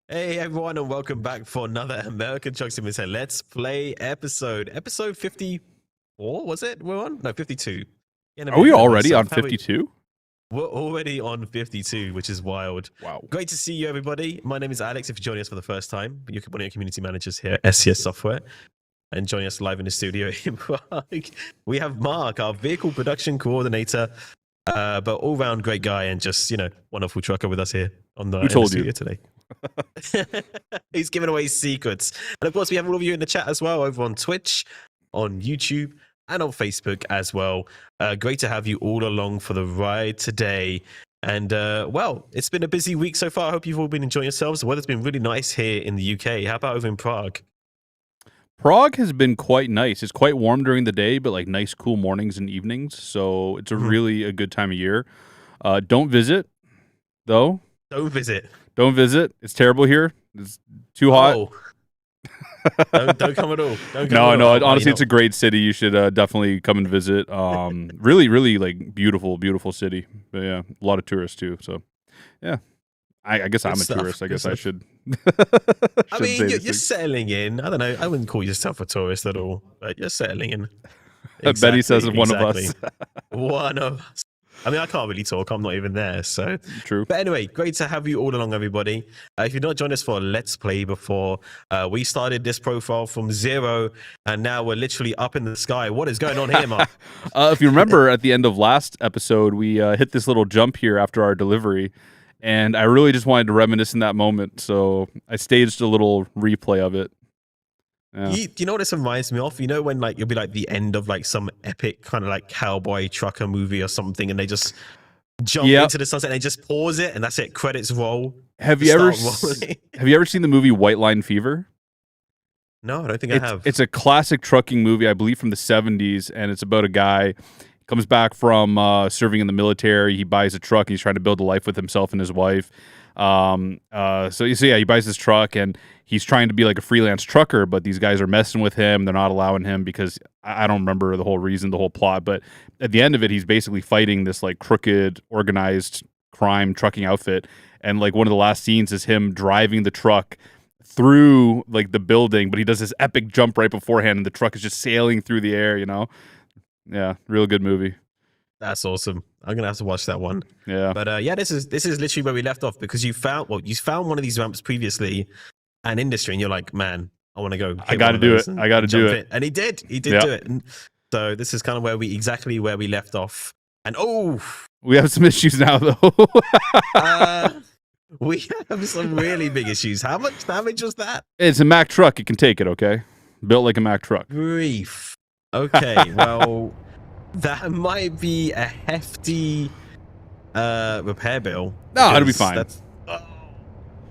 Hey everyone, and welcome back for another American Truck Simulator Let's Play episode 54. Was it? We're on 52. Are we already on 52? We're already on 52, which is wild. Wow. Great to see you, everybody. My name is Alex. If you're joining us for the first time, you're one of your community managers here at SCS Software, and joining us live in the studio in Prague, we have Mark, our vehicle production coordinator, but all-round great guy and just wonderful trucker with us here on the, Who told studio you today. He's giving away secrets. And of course, we have all of you in the chat as well over on Twitch, on YouTube, and on Facebook as well. Great to have you all along for the ride today. And well, it's been a busy week so far. I hope you've all been enjoying yourselves. The weather's been really nice here in the UK. How about over in Prague? Prague has been quite nice. It's quite warm during the day, but like nice, cool mornings and evenings. So it's really a good time of year. Don't visit, though. Don't visit. Don't visit. It's terrible here. It's too hot. Oh. don't come at all. No. Honestly, it's a great city. You should definitely come and visit. Really, really like beautiful, beautiful city. But yeah, a lot of tourists too. So yeah, I guess I'm a tourist. I guess I should. I mean, you're settling in. I don't know. I wouldn't call yourself a tourist at all, but you're settling in. Exactly, Betty says one of us. One of us. I mean, I can't really talk. I'm not even there. So true. But anyway, great to have you all along, everybody. If you've not joined us for a Let's Play before, we started this profile from 0, and now we're literally up in the sky. What is going on here, Mark? If you remember, at the end of last episode, we hit this little jump here after our delivery, and I really just wanted to reminisce in that moment, so I staged a little replay of it. Yeah. You know what this reminds me of? You know when like you'll be like the end of like some epic kind of like cowboy trucker movie or something, and they just jump into the sunset and they just pause it, and that's it. Credits roll. Have you ever seen the movie White Line Fever? No, I don't think I have. It's a classic trucking movie, I believe, from the 70s, and it's about a guy comes back from serving in the military. He buys a truck. He's trying to build a life with himself and his wife. So he buys this truck and he's trying to be like a freelance trucker, but these guys are messing with him. They're not allowing him because I don't remember the whole reason, the whole plot. But at the end of it, he's basically fighting this like crooked, organized crime trucking outfit. And like one of the last scenes is him driving the truck through like the building, but he does this epic jump right beforehand, and the truck is just sailing through the air. Yeah, real good movie. That's awesome. I'm gonna have to watch that one. Yeah, but yeah, this is literally where we left off, because you found one of these ramps previously, an industry, and you're like, man, I want to go. I got to do it. I got to do it. And he did. He did do it. And so this is kind of where we left off. And we have some issues now, though. We have some really big issues. How much damage was that? It's a Mack truck. It can take it. Okay, built like a Mack truck. Brief. Okay, well, that might be a hefty repair bill. No, it'll be fine.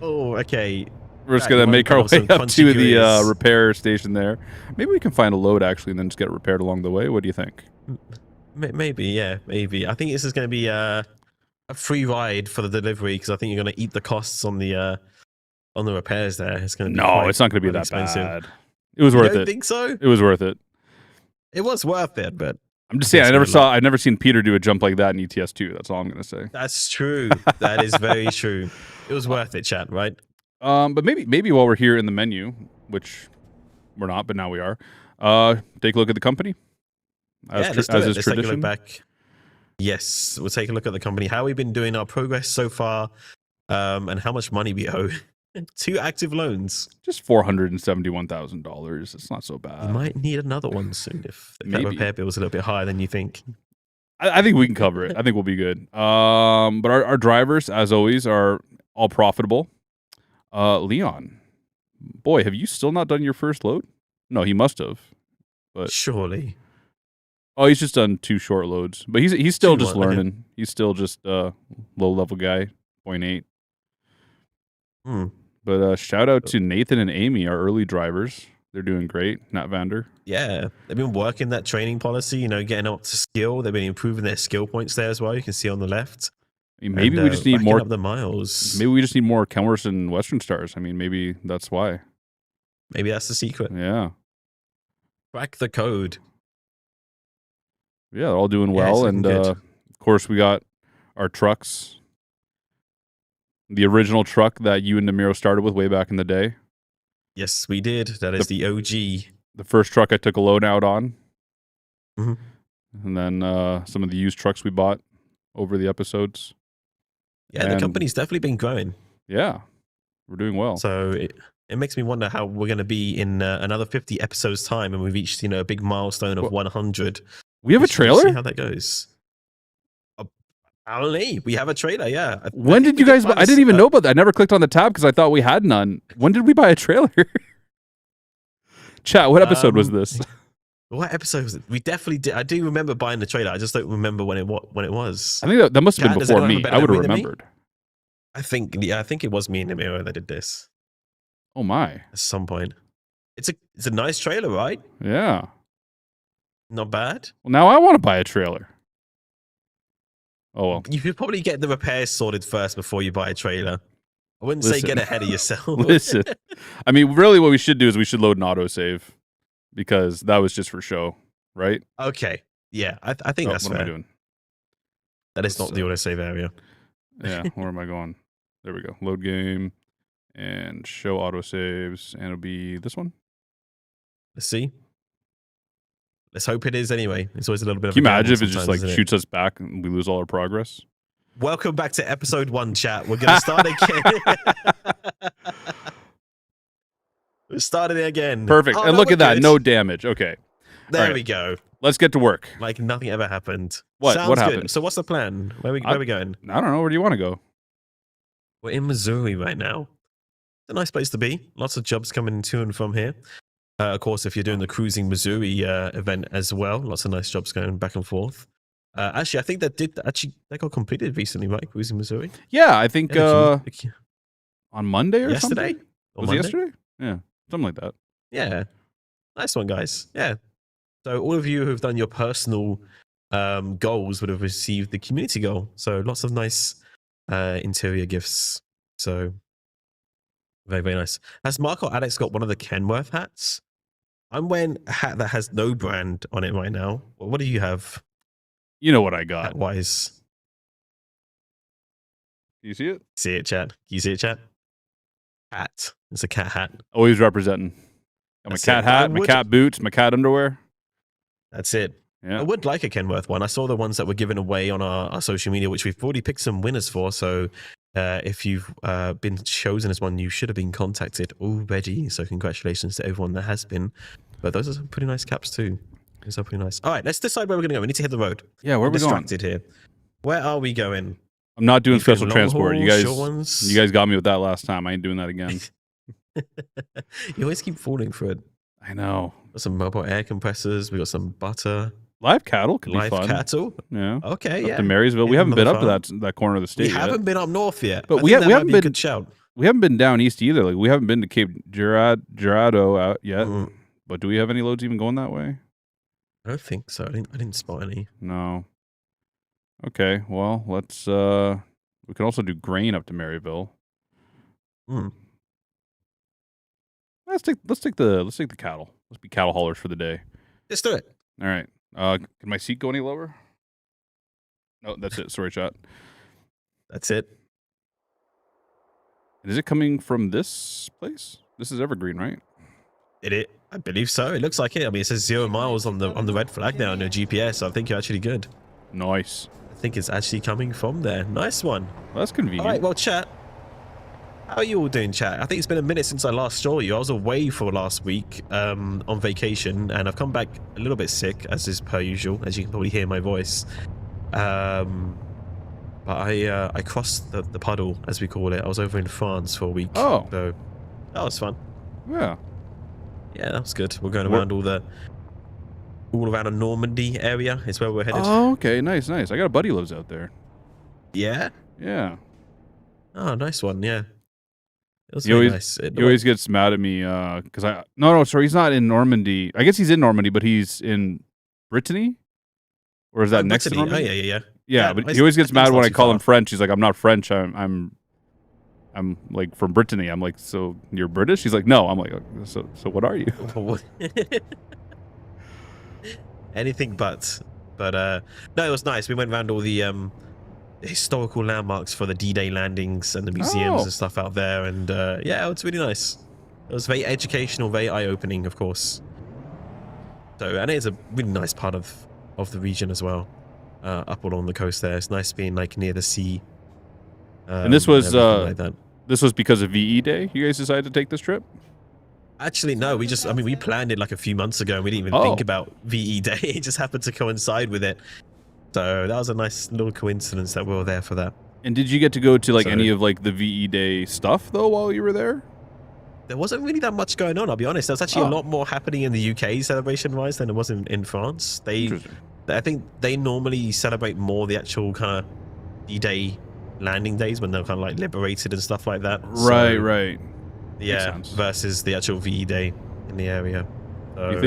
Okay. We're just going to make our way up to the repair station there. Maybe we can find a load, actually, and then just get it repaired along the way. What do you think? Maybe, yeah, maybe. I think this is going to be a free ride for the delivery, because I think you're going to eat the costs on the repairs there. It's going to be it's not going to be that bad. It was worth it. You don't think so? It was worth it. It was worth it, but I'm just saying, I've never seen Peter do a jump like that in ETS2. That's all I'm going to say. That's true. That is very true. It was worth it, chat, right? But maybe while we're here in the menu, which we're not, but now we are, take a look at the company. Let's take a look back. Yes, we'll take a look at the company, how we've been doing our progress so far, and how much money we owe. 2 active loans. Just $471,000. It's not so bad. You might need another one soon if that repair bill is a little bit higher than you think. I think we can cover it. I think we'll be good. But our drivers, as always, are all profitable. Leon, boy, have you still not done your first load? No, he must have. But surely. Oh, he's just done 2 short loads. But he's still just learning. Okay. He's still just a low-level guy, 0.8. But shout out to Nathan and Amy, our early drivers. They're doing great. Nat Vander. Yeah, they've been working that training policy, getting up to skill. They've been improving their skill points there as well. You can see on the left. Maybe we just need more up the miles. Maybe we just need more Kenworths and Western Stars. I mean, maybe that's why. Maybe that's the secret. Yeah. Crack the code. Yeah, they're all doing well. And of course, we got our trucks The original truck that you and Namiro started with way back in the day. Yes, we did. That is the OG. The first truck I took a loan out on. Mhm. And then some of the used trucks we bought over the episodes. Yeah, the company's definitely been growing. Yeah, we're doing well. So it makes me wonder how we're going to be in another 50 episodes time, and we've reached a big milestone of 100. We have a trailer? See how that goes. Apparently, we have a trailer. Yeah. When did you guys? I didn't even know about that. I never clicked on the tab because I thought we had none. When did we buy a trailer? Chat. What episode was this? What episode was it? We definitely did. I do remember buying the trailer. I just don't remember when it was. I think that must have been before me. I would have remembered. I think it was me and Namiro that did this. Oh my! At some point, it's a nice trailer, right? Yeah, not bad. Well, now I want to buy a trailer. Oh well. You could probably get the repairs sorted first before you buy a trailer. I wouldn't say get ahead of yourself. Listen, I mean, really, what we should do is we should load an autosave because that was just for show, right? Okay. Yeah, I think that's fair. What am I doing? That is not the autosave area. Yeah, where am I going? There we go. Load game and show autosaves, and it'll be this one. Let's see. Let's hope it is anyway. It's always a little bit of Can you imagine if it just like shoots us back and we lose all our progress? Welcome back to episode 1, chat. We're going to start again. We're starting it again. Perfect. And look at that. No damage. Okay. There we go. Let's get to work. Like nothing ever happened. What? Sounds What good. happened? So what's the plan? Where are we going? I don't know. Where do you want to go? We're in Missouri right now. It's a nice place to be. Lots of jobs coming to and from here. Of course, if you're doing the Cruising Missouri event as well, lots of nice jobs going back and forth. Actually, I think that got completed recently, right? Cruising Missouri. Yeah, I think on Monday or yesterday. Something? Was it yesterday? Yeah, something like that. Yeah, nice one, guys. Yeah. So all of you who've done your personal goals would have received the community goal. So lots of nice interior gifts. So very, very nice. Has Mark or Alex got one of the Kenworth hats? I'm wearing a hat that has no brand on it right now. What do you have? You know what I got. Hat-wise. Do you see it? See it, chat. Can you see it, chat? Hat. It's a cat hat. Always representing. Got my cat hat, my cat boots, my cat underwear. That's it. Yeah. I would like a Kenworth one. I saw the ones that were given away on our social media, which we've already picked some winners for. So if you've been chosen as one, you should have been contacted already. So congratulations to everyone that has been. But those are some pretty nice caps too. Those are pretty nice. All right, let's decide where we're going to go. We need to hit the road. Yeah, where are we going? Distracted here. Where are we going? I'm not doing special transport. You haul, guys got me with that last time. I ain't doing that again. You always keep falling for it. I know. Got some mobile air compressors. We got some butter. Live cattle could be fun. Live cattle. Yeah. Okay. Up yeah. to Marysville. We haven't been up to that corner of the state. We haven't been up north yet. But we haven't been. Good shout. We haven't been down east either. Like we haven't been to Cape Girardeau out yet. But do we have any loads even going that way? I don't think so. I didn't spot any. No. Okay. Well, let's. We can also do grain up to Maryville. Let's take the cattle. Let's be cattle haulers for the day. Let's do it. All right. Can my seat go any lower? No, that's it. Sorry, chat. That's it. And is it coming from this place? This is Evergreen, right? I believe so. It looks like it. I mean, it says 0 miles on the red flag there on your GPS. So I think you're actually good. Nice. I think it's actually coming from there. Nice one. Well, that's convenient. All right. Well, chat. How are you all doing, chat? I think it's been a minute since I last saw you. I was away for last week on vacation, and I've come back a little bit sick, as is per usual, as you can probably hear my voice. But I crossed the puddle, as we call it. I was over in France for a week. Oh. So that was fun. Yeah. Yeah, that was good. We're going around all around the Normandy area is where we're headed. Oh, okay. Nice. I got a buddy who lives out there. Yeah? Yeah. Oh, nice one. Yeah. It was he always, nice. He always gets mad at me because sorry, he's not in Normandy. I guess he's in Normandy, but he's in Brittany? Or is that next to Normandy? Oh, yeah. Yeah, but he always gets mad when I call him French. He's like, I'm not French. I'm like from Brittany. I'm like, so you're British? He's like, no. I'm like, so what are you? Anything but. But no, it was nice. We went around all the historical landmarks for the D-Day landings and the museums and stuff out there. And yeah, it's really nice. It was very educational, very eye-opening, of course. So, and it is a really nice part of the region as well, up along the coast there. It's nice being like near the sea. And this was like that. This was because of VE Day. You guys decided to take this trip? Actually, no. We planned it like a few months ago, and we didn't even think about VE Day. It just happened to coincide with it. So that was a nice little coincidence that we were there for that. And did you get to go to like any of like the VE Day stuff though while you were there? There wasn't really that much going on, I'll be honest. There was actually a lot more happening in the UK celebration-wise than it was in France. I think they normally celebrate more the actual kind of D-Day landing days when they're kind of like liberated and stuff like that. Right, right. Yeah, versus the actual VE Day in the area. So, you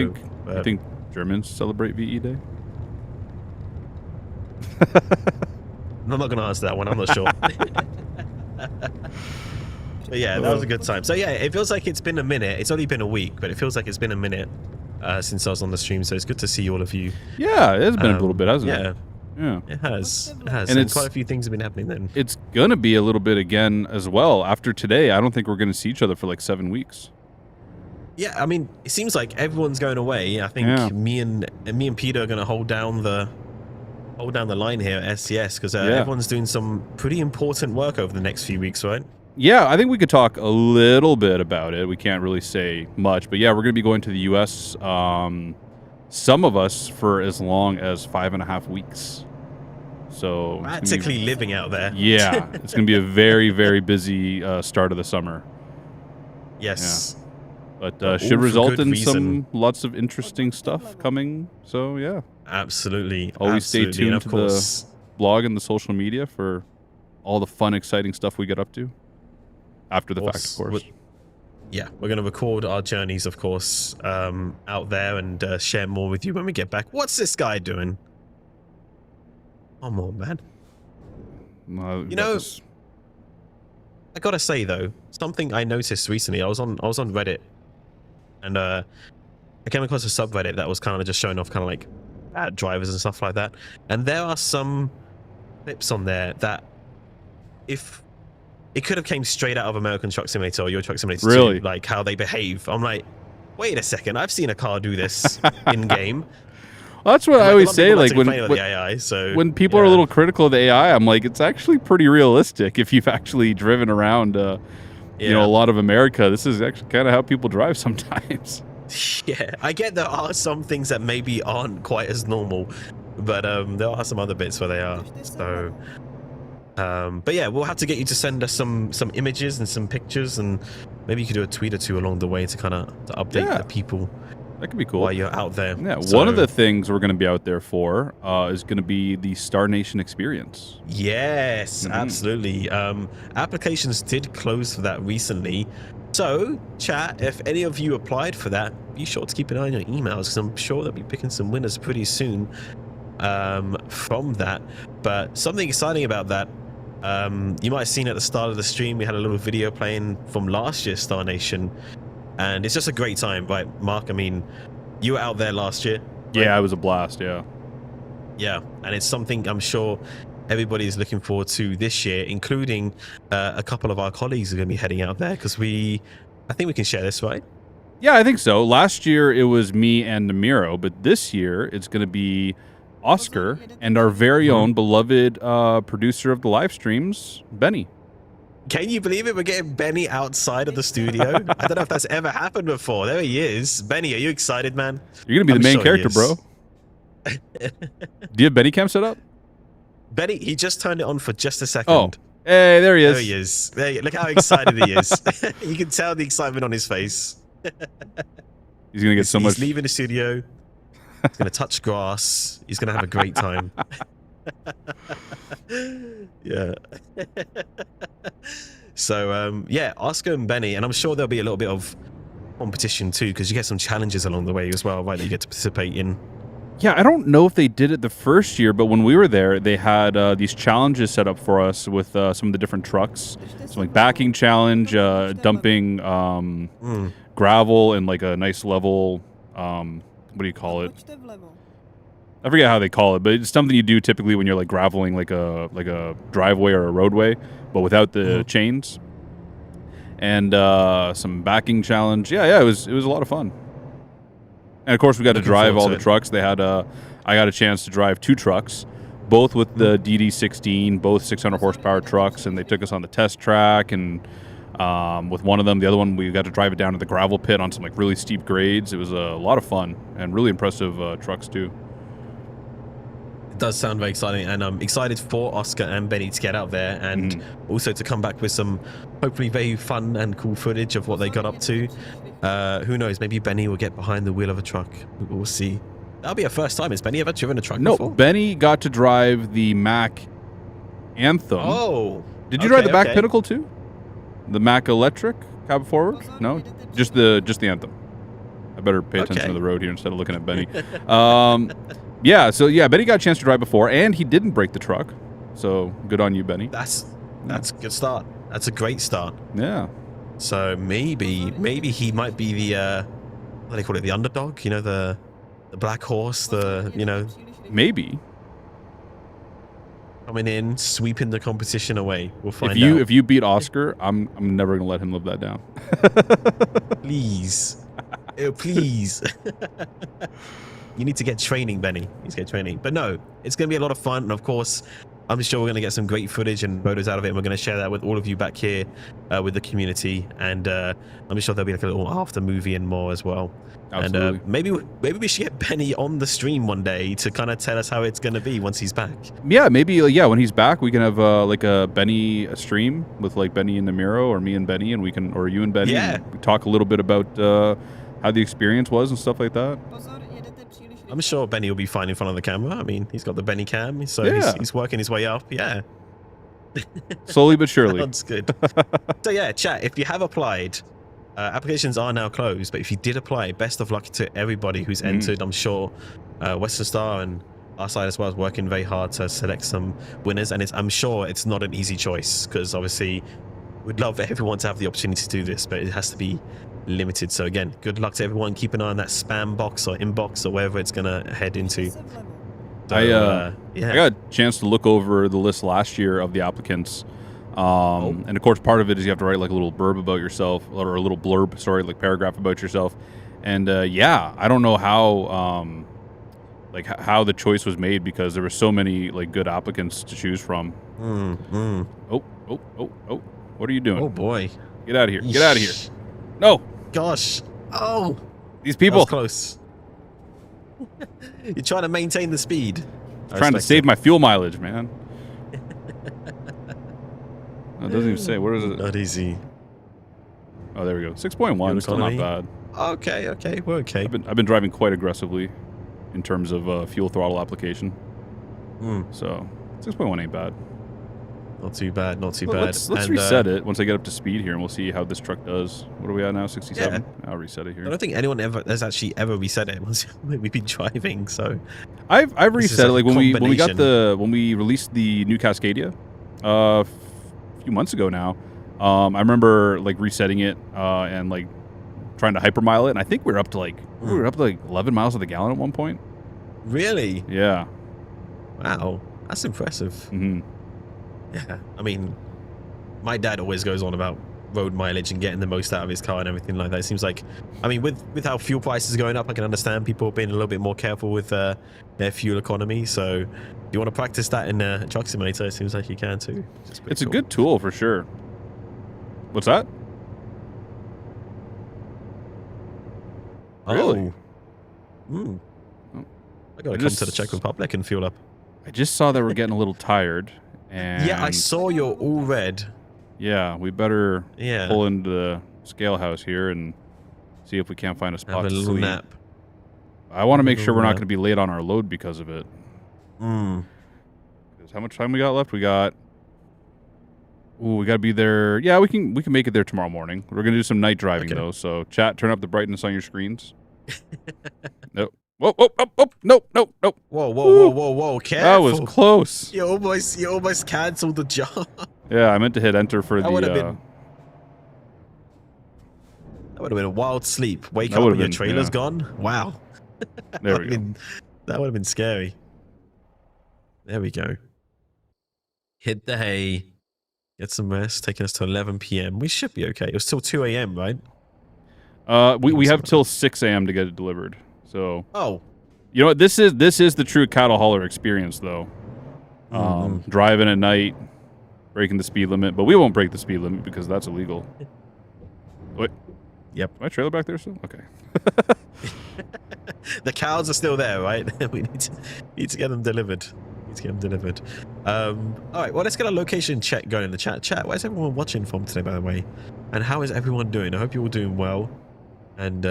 think Germans celebrate VE Day? I'm not going to answer that one. I'm not sure. But yeah, that was a good time. So yeah, it feels like it's been a minute. It's only been a week, but it feels like it's been a minute since I was on the stream. So it's good to see all of you. Yeah, it has been a little bit, hasn't it? Yeah, it has. It has. And quite a few things have been happening then. It's going to be a little bit again as well. After today, I don't think we're going to see each other for like 7 weeks. Yeah, I mean, it seems like everyone's going away. I think me and Peter are going to hold down the line here at SCS because everyone's doing some pretty important work over the next few weeks, right? Yeah, I think we could talk a little bit about it. We can't really say much, but yeah, we're going to be going to the U.S. Some of us for as long as 5.5 weeks. So practically living out there. Yeah, it's going to be a very, very busy start of the summer. Yes. Yeah. But should result in some lots of interesting stuff coming. So yeah. Absolutely. Always stay tuned to the blog and the social media for all the fun, exciting stuff we get up to. After the fact, of course. Yeah, we're going to record our journeys, of course, out there and share more with you when we get back. What's this guy doing? Come on, man. You know, I gotta say though, something I noticed recently. I was on Reddit, and I came across a subreddit that was kind of just showing off kind of like bad drivers and stuff like that. And there are some clips on there that, if it could have came straight out of American Truck Simulator or Euro Truck Simulator 2, like how they behave. I'm like, wait a second, I've seen a car do this in game. Well, that's what I always say. Like when people are a little critical of the AI, I'm like, it's actually pretty realistic if you've actually driven around, you know, a lot of America. This is actually kind of how people drive sometimes. Yeah, I get there are some things that maybe aren't quite as normal, but there are some other bits where they are. So. But yeah, we'll have to get you to send us some images and some pictures, and maybe you could do a tweet or two along the way to kind of update the people. That could be cool while you're out there. Yeah, so, one of the things we're going to be out there for is going to be the Star Nation experience. Yes, absolutely. Applications did close for that recently. So, chat, if any of you applied for that, be sure to keep an eye on your emails because I'm sure they'll be picking some winners pretty soon from that. But something exciting about that, you might have seen at the start of the stream, we had a little video playing from last year's Star Nation, and it's just a great time, right, Mark? I mean, you were out there last year. Right? Yeah, it was a blast, yeah. Yeah, and it's something I'm sure everybody's looking forward to this year, including a couple of our colleagues are going to be heading out there because I think we can share this, right? Yeah, I think so. Last year it was me and Namiro, but this year it's going to be Oscar and our very own beloved producer of the live streams, Benny. Can you believe it? We're getting Benny outside of the studio. I don't know if that's ever happened before. There he is. Benny, are you excited, man? You're going to be the main character, bro. Do you have Benny cam set up? Benny, he just turned it on for just a second. Oh, hey, there he is. There he is. There, look how excited he is. You can tell the excitement on his face. He's going to get so much. He's leaving the studio. He's going to touch grass. He's going to have a great time. Yeah. So, yeah, Oscar and Benny, and I'm sure there'll be a little bit of competition too, because you get some challenges along the way as well, right, that you get to participate in. Yeah, I don't know if they did it the first year, but when we were there, they had these challenges set up for us with some of the different trucks. So like backing challenge, dumping gravel in like a nice level, what do you call it? I forget how they call it, but it's something you do typically when you're like graveling like a driveway or a roadway, but without the chains. And some backing challenge. Yeah, it was a lot of fun. And of course, we got to drive all the trucks. They had I got a chance to drive 2 trucks, both with the DD16, both 600 horsepower trucks, and they took us on the test track. And with one of them, the other one, we got to drive it down to the gravel pit on some like really steep grades. It was a lot of fun and really impressive trucks too. It does sound very exciting, and I'm excited for Oscar and Benny to get out there and also to come back with some hopefully very fun and cool footage of what they got up to. Who knows, maybe Benny will get behind the wheel of a truck. We'll see. That'll be a first time. Has Benny ever driven a truck before? No, Benny got to drive the Mack Anthem. Oh. Did you drive the Mack Pinnacle too? The Mack Electric cab forward? No? Just the Anthem. I better pay attention to the road here instead of looking at Benny. Yeah, so yeah, Benny got a chance to drive before, and he didn't break the truck. So good on you, Benny. That's a good start. That's a great start. Yeah. So maybe he might be the what do they call it? The underdog? You know, the black horse, maybe coming in, sweeping the competition away. We'll find out. If you beat Oscar, I'm never gonna let him live that down. Please. Oh, please. You need to get training, Benny. You need to get training. But no, it's going to be a lot of fun. And of course, I'm sure we're going to get some great footage and photos out of it. And we're going to share that with all of you back here with the community. And I'm sure there'll be like a little after movie and more as well. Absolutely. And maybe we should get Benny on the stream one day to kind of tell us how it's going to be once he's back. Yeah, maybe. When he's back, we can have like a Benny stream with like Benny and Namiro, or me and Benny, and or you and Benny. Yeah. And talk a little bit about how the experience was and stuff like that. I'm sure Benny will be fine in front of the camera. I mean, he's got the Benny cam, so he's working his way up. Yeah. Slowly but surely. That's good. So yeah, chat, if you have applied, applications are now closed, but if you did apply, best of luck to everybody who's entered. I'm sure Western Star and our side as well is working very hard to select some winners, and I'm sure it's not an easy choice, because obviously we'd love everyone to have the opportunity to do this, but it has to be limited. So again, good luck to everyone. Keep an eye on that spam box or inbox or wherever it's gonna head into. So, I got a chance to look over the list last year of the applicants, and of course part of it is you have to write like a little blurb about yourself, or a little blurb, sorry, like paragraph about yourself. And I don't know how how the choice was made, because there were so many like good applicants to choose from. Oh, what are you doing? Oh boy, get out of here. Get out of here. No. Gosh. Oh, these people. That was close. You're trying to maintain the speed. Trying to save my fuel mileage, man. It doesn't even say. What is it? Not easy. Oh, there we go. 6.1. Still not bad. Okay. We're okay. I've been driving quite aggressively in terms of fuel throttle application. So 6.1 ain't bad. Not too bad. Not too bad. Let's reset it once I get up to speed here, and we'll see how this truck does. What are we at now? 67. Yeah. I'll reset it here. I don't think anyone has actually ever reset it once we've been driving. So I've reset it, like when we released the new Cascadia a few months ago now. I remember like resetting it and like trying to hypermile it, and I think we were up to like 11 miles to the gallon at one point. Really? Yeah. Wow, that's impressive. Yeah, I mean, my dad always goes on about road mileage and getting the most out of his car and everything like that. It seems like, I mean, with how fuel prices are going up, I can understand people being a little bit more careful with their fuel economy. So if you want to practice that in a truck simulator, it seems like you can too. It's cool. A good tool for sure. What's that? Really? Oh. I gotta come to the Czech Republic and fuel up. I just saw that we're getting a little tired. And yeah, I saw you're all red. Yeah, we better pull into the scale house here and see if we can't find a spot to sleep. Nap. I want to make sure we're not going to be late on our load because of it. How much time we got left? We got we got to be there. Yeah, we can make it there tomorrow morning. We're going to do some night driving though. So chat, turn up the brightness on your screens. Nope. Whoa, nope. Whoa, careful. That was close. You almost canceled the job. Yeah, I meant to hit enter for that the... would have been a wild sleep. Wake up and your trailer's gone. Wow. There we go. That would have been scary. There we go. Hit the hay. Get some rest. Taking us to 11 p.m. We should be okay. It was still 2 a.m., right? We have till 6 a.m. to get it delivered. So. Oh. You know what? This is the true cattle hauler experience, though. Driving at night, breaking the speed limit, but we won't break the speed limit because that's illegal. Wait. Yep. My trailer back there still? Okay. The cows are still there, right? We need to get them delivered. All right, well, let's get a location check going in the chat. Chat, where's everyone watching from today, by the way? And how is everyone doing? I hope you're all doing well and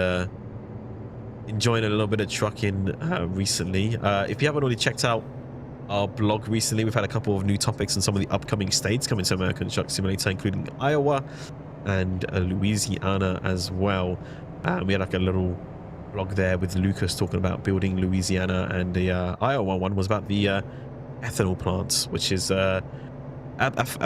enjoying a little bit of trucking recently. If you haven't already checked out our blog recently, we've had a couple of new topics on some of the upcoming states coming to American Truck Simulator, including Iowa and Louisiana as well. We had like a little blog there with Lucas talking about building Louisiana, and the Iowa one was about the ethanol plants, which is at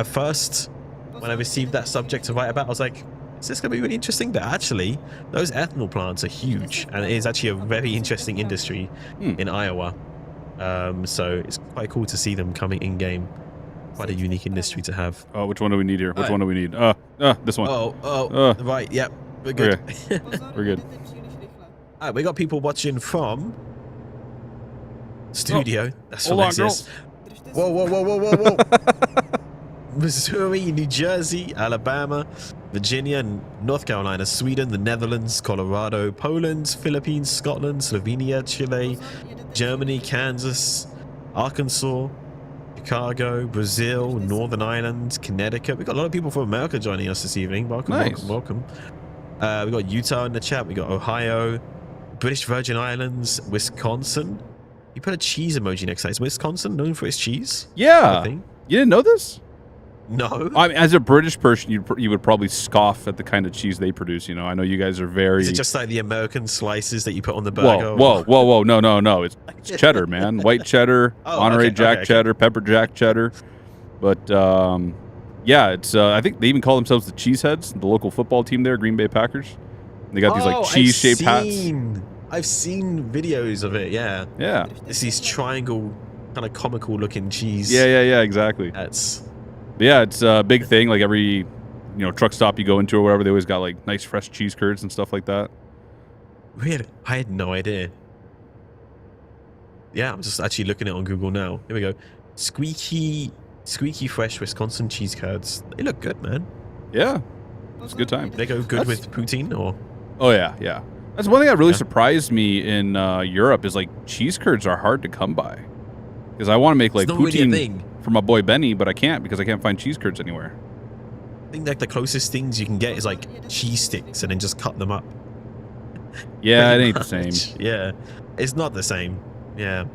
first when I received that subject to write about, I was like, is this going to be really interesting? But actually, those ethanol plants are huge, and it is actually a very interesting industry in Iowa. So it's quite cool to see them coming in game. Quite a unique industry to have. Oh, which one do we need here? Which one do we need? This one. Right. Yep. We're good. Okay. We're good. All right, we got people watching from studio. That's Hold what on, this girls. is. Whoa. Missouri, New Jersey, Alabama, Virginia, North Carolina, Sweden, the Netherlands, Colorado, Poland, Philippines, Scotland, Slovenia, Chile, Germany, Kansas, Arkansas, Chicago, Brazil, Northern Ireland, Connecticut. We got a lot of people from America joining us this evening. Welcome. We got Utah in the chat. We got Ohio, British Virgin Islands, Wisconsin. You put a cheese emoji next to it. Is Wisconsin known for its cheese? Yeah. You didn't know this? No. I mean, as a British person, you would probably scoff at the kind of cheese they produce. You know, I know you guys are very. Is it just like the American slices that you put on the burger? Whoa! No! It's cheddar, man. White cheddar, Monterey Jack cheddar, pepper jack cheddar. But yeah, it's. I think they even call themselves the Cheeseheads, the local football team there, Green Bay Packers. They got these like cheese-shaped hats. I've seen videos of it. Yeah. Yeah. It's these triangle, kind of comical-looking cheese. Yeah. Exactly. But yeah, it's a big thing. Like every, truck stop you go into or whatever, they always got like nice fresh cheese curds and stuff like that. Really? I had no idea. Yeah, I'm just actually looking at it on Google now. Here we go. Squeaky fresh Wisconsin cheese curds. They look good, man. Yeah. It's a good time. They go good with poutine or? Oh, yeah. That's one thing that really surprised me in Europe is like cheese curds are hard to come by. Because I want to make like poutine for my boy Benny, but I can't because I can't find cheese curds anywhere. I think like the closest things you can get is like cheese sticks and then just cut them up. Yeah, it ain't the same. Yeah, it's not the same. Yeah.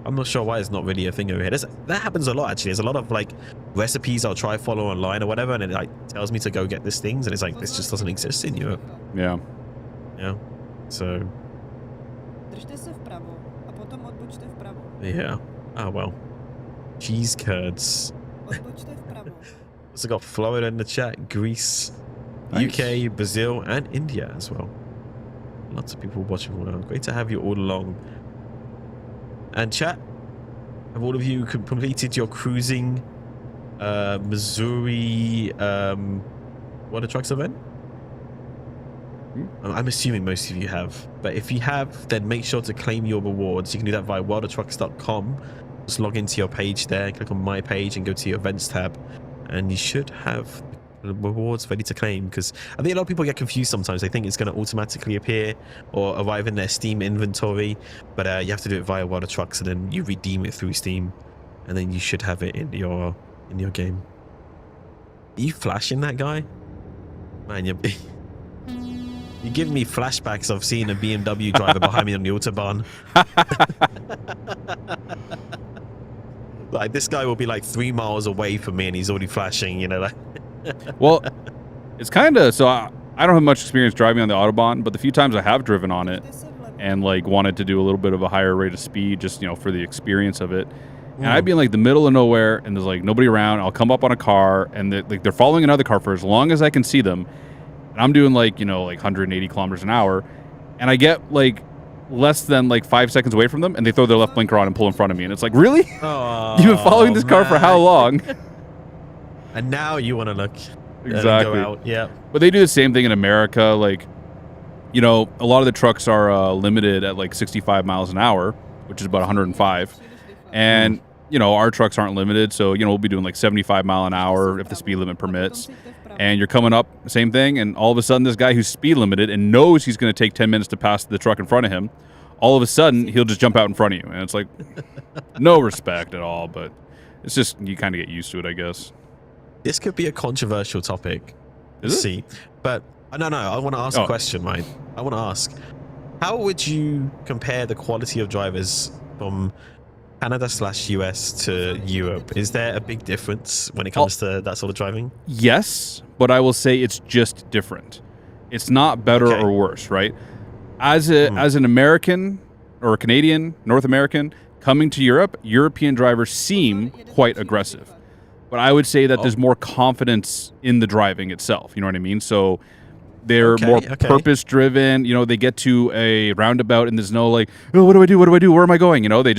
I'm not sure why it's not really a thing over here. That happens a lot, actually. There's a lot of like recipes I'll try follow online or whatever, and it like tells me to go get these things, and it's like, this just doesn't exist in Europe. Yeah. So. Yeah. Oh, well. Cheese curds. Also got Florida in the chat, Greece, nice. UK, Brazil, and India as well. Lots of people watching around. Great to have you all along. And chat, have all of you completed your cruising Missouri water trucks event? I'm assuming most of you have, but if you have, then make sure to claim your rewards. You can do that via wildertrucks.com. Just log into your page there, click on my page and go to your events tab, and you should have the rewards ready to claim, because I think a lot of people get confused sometimes. They think it's going to automatically appear or arrive in their Steam inventory, but you have to do it via Wilder Trucks, and then you redeem it through Steam, and then you should have it in your game. Are you flashing that guy? Man, you're giving me flashbacks of seeing a BMW driver behind me on the Autobahn. Like, this guy will be like 3 miles away from me and he's already flashing, like. Well, it's kind of, so I don't have much experience driving on the Autobahn, but the few times I have driven on it and like wanted to do a little bit of a higher rate of speed, just, for the experience of it. And I'd be in like the middle of nowhere and there's like nobody around. I'll come up on a car and they're following another car for as long as I can see them. And I'm doing like, like 180 kilometers an hour. And I get like less than like 5 seconds away from them, and they throw their left blinker on and pull in front of me, and it's like, really? Oh, You've been following this car for how long? And now you want to look Exactly. go out. Yeah. But they do the same thing in America. Like, you know, a lot of the trucks are limited at like 65 miles an hour, which is about 105. And, you know, our trucks aren't limited. So, you know, we'll be doing like 75 mile an hour if the speed limit permits. And you're coming up, same thing. And all of a sudden, this guy who's speed limited and knows he's going to take 10 minutes to pass the truck in front of him, all of a sudden, he'll just jump out in front of you. And it's like, no respect at all. But it's just, you kind of get used to it, I guess. This could be a controversial topic. Is it? See, but no, I want to ask a question, right? I want to ask, how would you compare the quality of drivers from Canada/US to Europe? Is there a big difference when it comes to that sort of driving? Yes, but I will say it's just different. It's not better or worse, right? As an American or a Canadian, North American, coming to Europe, European drivers seem quite aggressive. But I would say that there's more confidence in the driving itself. You know what I mean? So they're more purpose-driven. You know, they get to a roundabout and there's no like, oh, what do I do? What do I do? Where am I going? You know, they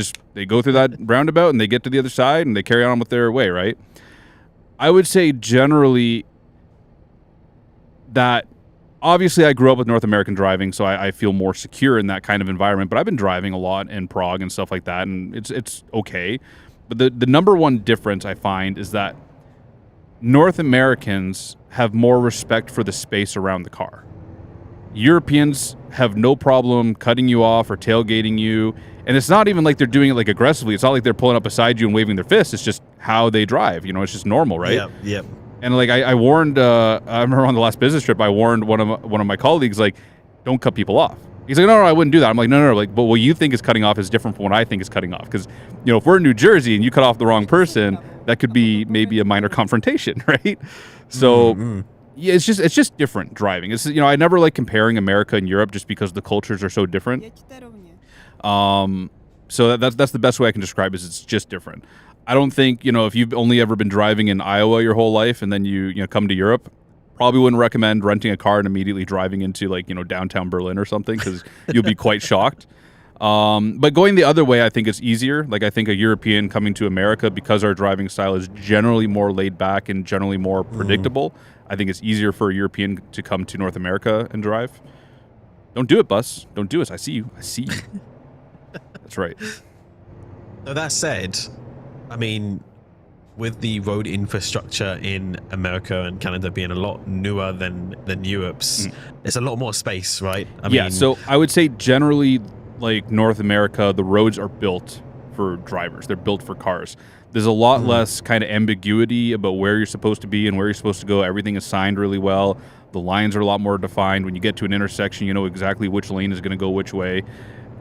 go through that roundabout and they get to the other side and they carry on with their way, right? I would say generally that obviously I grew up with North American driving, so I feel more secure in that kind of environment. But I've been driving a lot in Prague and stuff like that, and it's okay. But the number one difference I find is that North Americans have more respect for the space around the car. Europeans have no problem cutting you off or tailgating you. And it's not even like they're doing it like aggressively. It's not like they're pulling up beside you and waving their fists. It's just how they drive. You know, it's just normal, right? Yep. And like I warned, I remember on the last business trip, I warned one of my colleagues, like, don't cut people off. He's like, no, I wouldn't do that. I'm like, no. Like, but what you think is cutting off is different from what I think is cutting off. Because, you know, if we're in New Jersey and you cut off the wrong person, that could be maybe a minor confrontation, right? So, yeah, it's just different driving. It's, you know, I never like comparing America and Europe just because the cultures are so different. So that's the best way I can describe it, is it's just different. I don't think, you know, if you've only ever been driving in Iowa your whole life and then you come to Europe, probably wouldn't recommend renting a car and immediately driving into, like, you know, downtown Berlin or something, because you'll be quite shocked. But going the other way, I think it's easier. Like, I think a European coming to America, because our driving style is generally more laid back and generally more predictable, I think it's easier for a European to come to North America and drive. Don't do it, Bus. Don't do it. I see you. That's right. So that said, I mean, with the road infrastructure in America and Canada being a lot newer than Europe's, there's a lot more space, right? I mean, so I would say generally, like North America, the roads are built for drivers. They're built for cars. There's a lot less kind of ambiguity about where you're supposed to be and where you're supposed to go. Everything is signed really well. The lines are a lot more defined. When you get to an intersection, you know exactly which lane is going to go which way.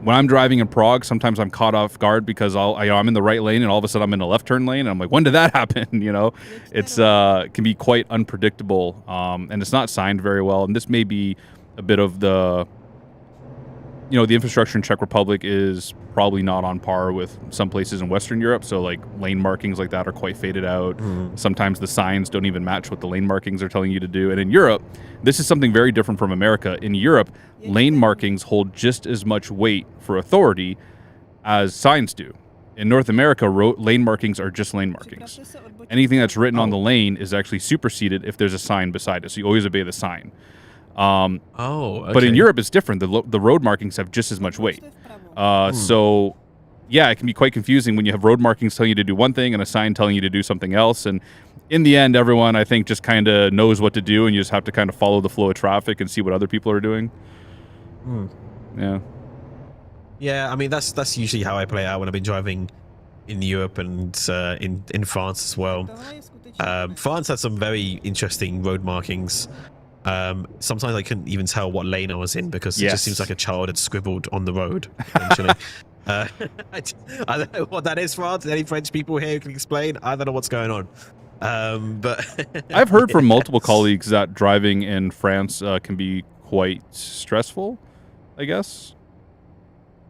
When I'm driving in Prague, sometimes I'm caught off guard because I'm in the right lane and all of a sudden I'm in a left turn lane and I'm like, when did that happen? You know, it's can be quite unpredictable, and it's not signed very well. And this may be a bit of the infrastructure in Czech Republic is probably not on par with some places in Western Europe. So like lane markings like that are quite faded out. Sometimes the signs don't even match what the lane markings are telling you to do. And in Europe, this is something very different from America. In Europe, lane markings hold just as much weight for authority as signs do. In North America, lane markings are just lane markings. Anything that's written on the lane is actually superseded if there's a sign beside it. So you always obey the sign. Okay. But in Europe, it's different. The road markings have just as much weight. So, yeah, it can be quite confusing when you have road markings telling you to do one thing and a sign telling you to do something else. And in the end, everyone, I think, just kind of knows what to do, and you just have to kind of follow the flow of traffic and see what other people are doing. Yeah. Yeah, I mean, that's usually how I play out when I've been driving in Europe and in France as well. France has some very interesting road markings. Sometimes I couldn't even tell what lane I was in because it just seems like a child had scribbled on the road. Essentially. I don't know what that is, France. Any French people here who can explain? I don't know what's going on. But I've heard from multiple colleagues that driving in France can be quite stressful, I guess.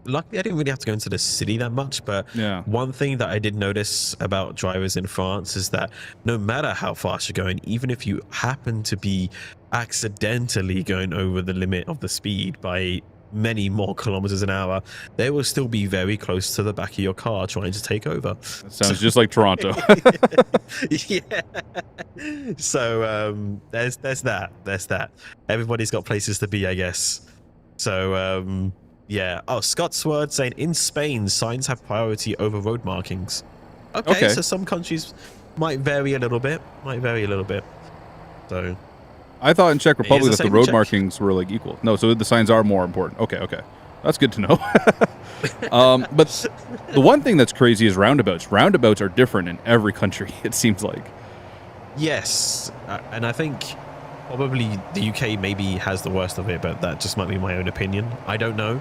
Luckily, I didn't really have to go into the city that much, but one thing that I did notice about drivers in France is that no matter how fast you're going, even if you happen to be accidentally going over the limit of the speed by many more kilometers an hour, they will still be very close to the back of your car trying to take over. That sounds just like Toronto. Yeah. So there's that. There's that. Everybody's got places to be, I guess. So yeah. Oh, Scott's word saying in Spain, signs have priority over road markings. Okay. So some countries might vary a little bit. So I thought in Czech Republic the that the same in road Czech. markings were like equal. No, so the signs are more important. Okay. That's good to know. But the one thing that's crazy is roundabouts. Roundabouts are different in every country, it seems like. Yes, and I think probably the UK maybe has the worst of it, but that just might be my own opinion. I don't know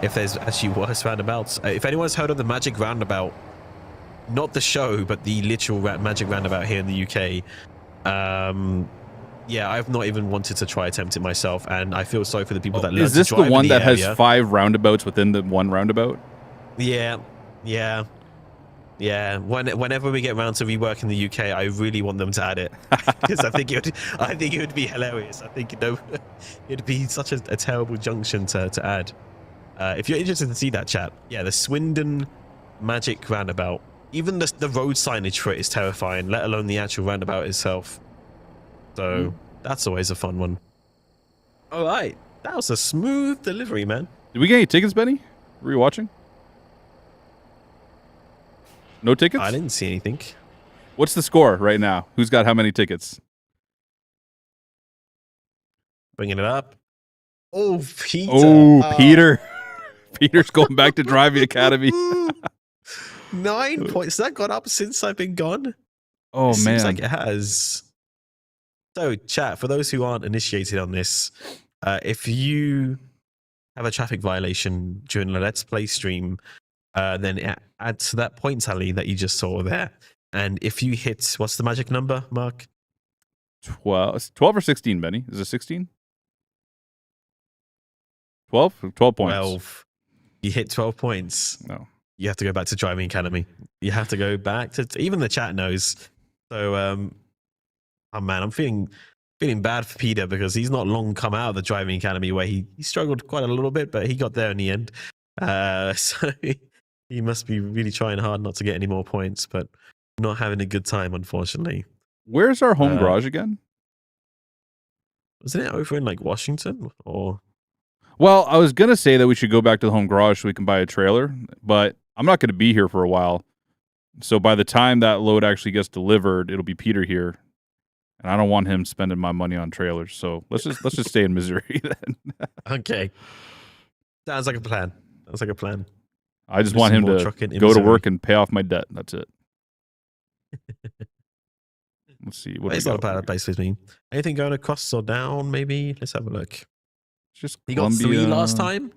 if there's actually worse roundabouts. If anyone's heard of the Magic Roundabout, not the show, but the literal Magic Roundabout here in the UK, yeah, I've not even wanted to try attempt it myself, and I feel sorry for the people that learn Is this to drive the one in that area. has 5 roundabouts within the one roundabout? Yeah. Whenever we get around to reworking the UK, I really want them to add it because I think it would be hilarious. I think it'd be such a terrible junction to add. If you're interested to see that, chat, yeah, the Swindon Magic Roundabout. Even the road signage for it is terrifying, let alone the actual roundabout itself. So that's always a fun one. All right, that was a smooth delivery, man. Did we get any tickets, Benny? Were you watching? No tickets? I didn't see anything. What's the score right now? Who's got how many tickets? Bringing it up. Oh, Peter. Oh, Peter. Peter's going back to driving academy. 9 points. Has that gone up since I've been gone? Oh, Seems man. like it has. So, chat, for those who aren't initiated on this, if you have a traffic violation during the Let's Play stream, then add to that point tally that you just saw there. And if you hit, what's the magic number, Mark? 12 or 16, Benny? Is it 16? 12? 12 points. 12. You hit 12 points. No. You have to go back to driving academy. You have to go back to even the chat knows. So oh man, I'm feeling bad for Peter because he's not long come out of the driving academy where he struggled quite a little bit, but he got there in the end. So he must be really trying hard not to get any more points, but not having a good time, unfortunately. Where's our home garage again? Wasn't it over in like Washington or? Well, I was going to say that we should go back to the home garage so we can buy a trailer, but I'm not going to be here for a while. So by the time that load actually gets delivered, it'll be Peter here. And I don't want him spending my money on trailers. So let's just stay in Missouri then. Okay. Sounds like a plan. I just want him to go to work and pay off my debt. That's it. Let's see. It's not a bad place with me. Anything going across or down, maybe? Let's have a look. Just he got 3 last time.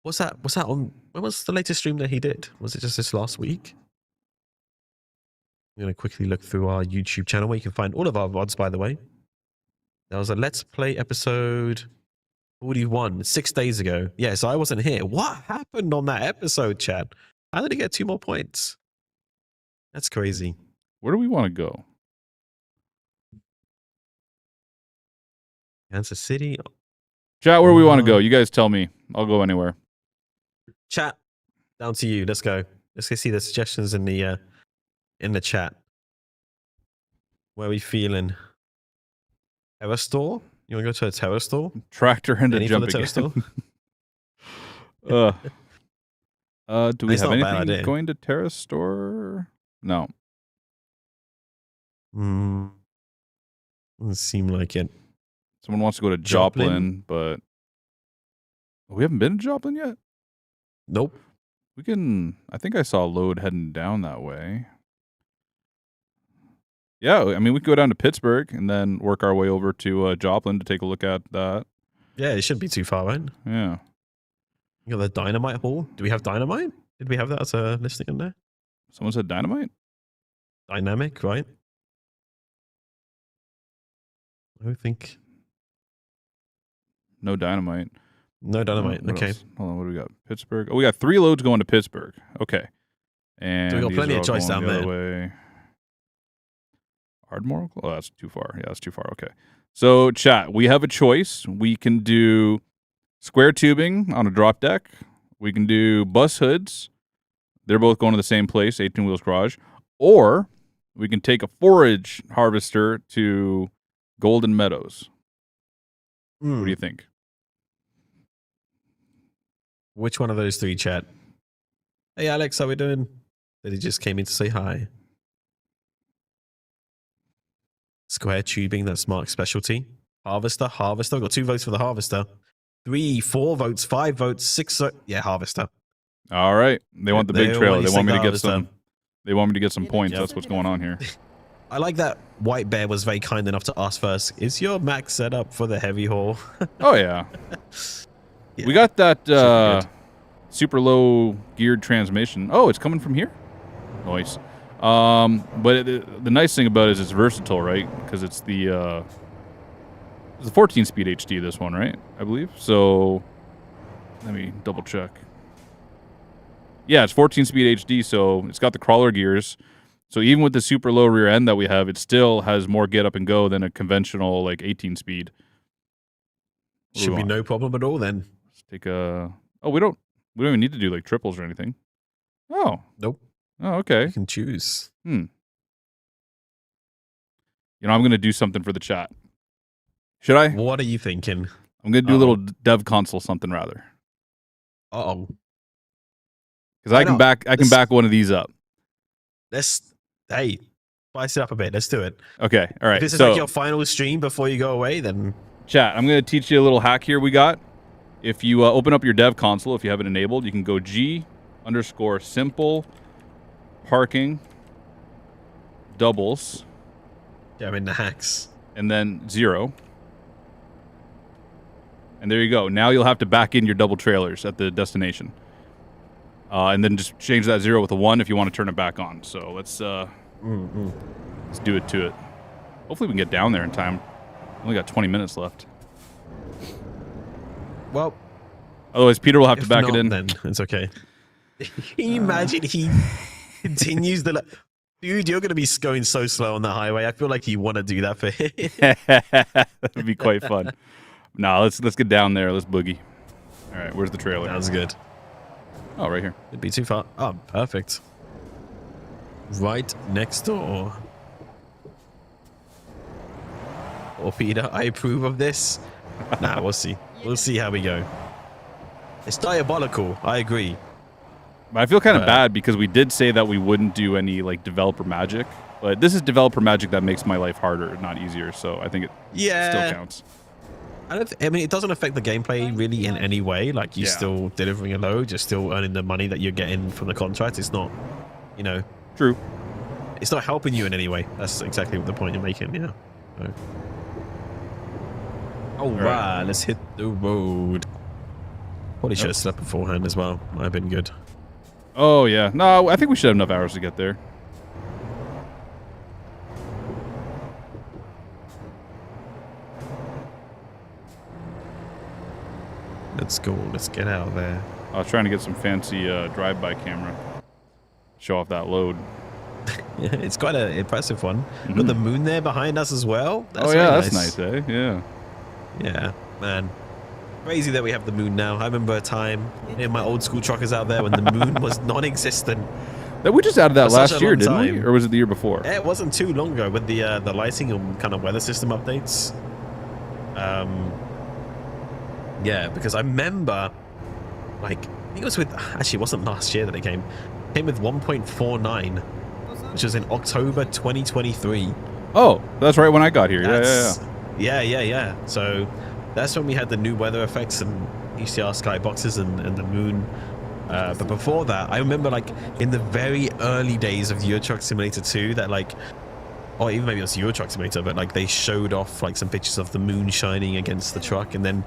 What's that on? When was the latest stream that he did? Was it just this last week? I'm going to quickly look through our YouTube channel where you can find all of our VODs, by the way. There was a Let's Play episode 41, 6 days ago. Yeah, so I wasn't here. What happened on that episode, Chad? How did he get 2 more points? That's crazy. Where do we want to go? Kansas City. Chat, where we want to go. You guys tell me. I'll go anywhere. Chat, down to you. Let's go. Let's go see the suggestions in the chat. Where are we feeling? Terror store? You want to go to a terror store? Tractor and Any a jump terror again. store? Do we It's have not a bad anything idea. going to Terra store? No. Doesn't seem like it. Someone wants to go to Joplin, but we haven't been to Joplin yet? Nope. We can, I think I saw a load heading down that way. Yeah, I mean, we could go down to Pittsburgh and then work our way over to Joplin to take a look at that. Yeah, it shouldn't be too far, right? Yeah. You got the dynamite hall. Do we have dynamite? Did we have that as a listing in there? Someone said dynamite? Dynamic, right? I don't think. No dynamite. No dynamite. What Okay. else? Hold on, what do we got? Pittsburgh. Oh, we got 3 loads going to Pittsburgh. Okay. And So we got these plenty are of all choice going down the other there. way. Ardmore? Oh, that's too far. Yeah, that's too far. Okay. So, chat, we have a choice. We can do Square tubing on a drop deck. We can do bus hoods. They're both going to the same place, 18 Wheels Garage. Or we can take a forage harvester to Golden Meadows. What do you think? Which one of those three, chat? Hey, Alex, how we doing? That he just came in to say hi. Square tubing, that's Mark's specialty. Harvester. I got 2 votes for the harvester. 3, 4 votes, 5 votes, 6. Yeah, harvester. All right. They want the big trailer. They want me to get harvester. some. They want me to get some points. That's what's going on here. I like that White Bear was very kind enough to ask first, is your Mac set up for the heavy haul? Oh, yeah. We got that super low geared transmission. Oh, it's coming from here? Nice. But the nice thing about it is it's versatile, right? Because it's the 14-speed HD, this one, right? I believe. So let me double check. Yeah, it's 14-speed HD, so it's got the crawler gears. So even with the super low rear end that we have, it still has more get up and go than a conventional like 18-speed. Should be no problem at all then. Let's take a. Oh, we don't even need to do like triples or anything. Oh. Nope. Oh, okay. You can choose. You know, I'm going to do something for the chat. Should I? What are you thinking? I'm going to do a little dev console something rather. Uh-oh. Because I can back one of these up. Hey, spice it up a bit. Let's do it. Okay. All right. If this is like your final stream before you go away, then... Chat, I'm going to teach you a little hack here we got. If you open up your dev console, if you have it enabled, you can go G_simple parking doubles. Yeah, I'm in the hacks. And then 0. And there you go. Now you'll have to back in your double trailers at the destination. And then just change that 0 with a 1 if you want to turn it back on. So let's do it to it. Hopefully we can get down there in time. Only got 20 minutes left. Well, otherwise Peter will have to back it in. Then it's okay. Can you imagine he continues the... Dude, you're going to be going so slow on the highway. I feel like you want to do that for him. That would be quite fun. Nah, let's get down there. Let's boogie. All right, where's the trailer? Sounds good. Oh, right here. It'd be too far. Oh, perfect. Right next door. Oh, Peter, I approve of this. Nah, we'll see. We'll see how we go. It's diabolical. I agree. But I feel kind of bad because we did say that we wouldn't do any like developer magic, but this is developer magic that makes my life harder, not easier. So I think it still counts. I mean, it doesn't affect the gameplay really in any way. Like you're still delivering a load, you're still earning the money that you're getting from the contract. It's not, you know. True. It's not helping you in any way. That's exactly the point you're making. Yeah. So. All right, let's hit the road. Probably should have slept beforehand as well. Might have been good. Oh, yeah. No, I think we should have enough hours to get there. Let's go. Let's get out of there. I was trying to get some fancy drive-by camera. Show off that load. Yeah, it's quite an impressive one. Got the moon there behind us as well. That's that's nice, eh? Yeah. Yeah, man. Crazy that we have the moon now. I remember a time in my old school truckers out there when the moon was non-existent. That we just added that last year, didn't we? Or was it the year before? Yeah, it wasn't too long ago with the lighting and kind of weather system updates. Yeah, because I remember, like, I think it was with, actually it wasn't last year that it came. It came with 1.49, which was in October 2023. Oh, that's right when I got here. Yeah. So that's when we had the new weather effects and ECR skyboxes and the moon. But before that, I remember like in the very early days of Euro Truck Simulator 2 that like, or even maybe it was Euro Truck Simulator, but like they showed off like some pictures of the moon shining against the truck, and then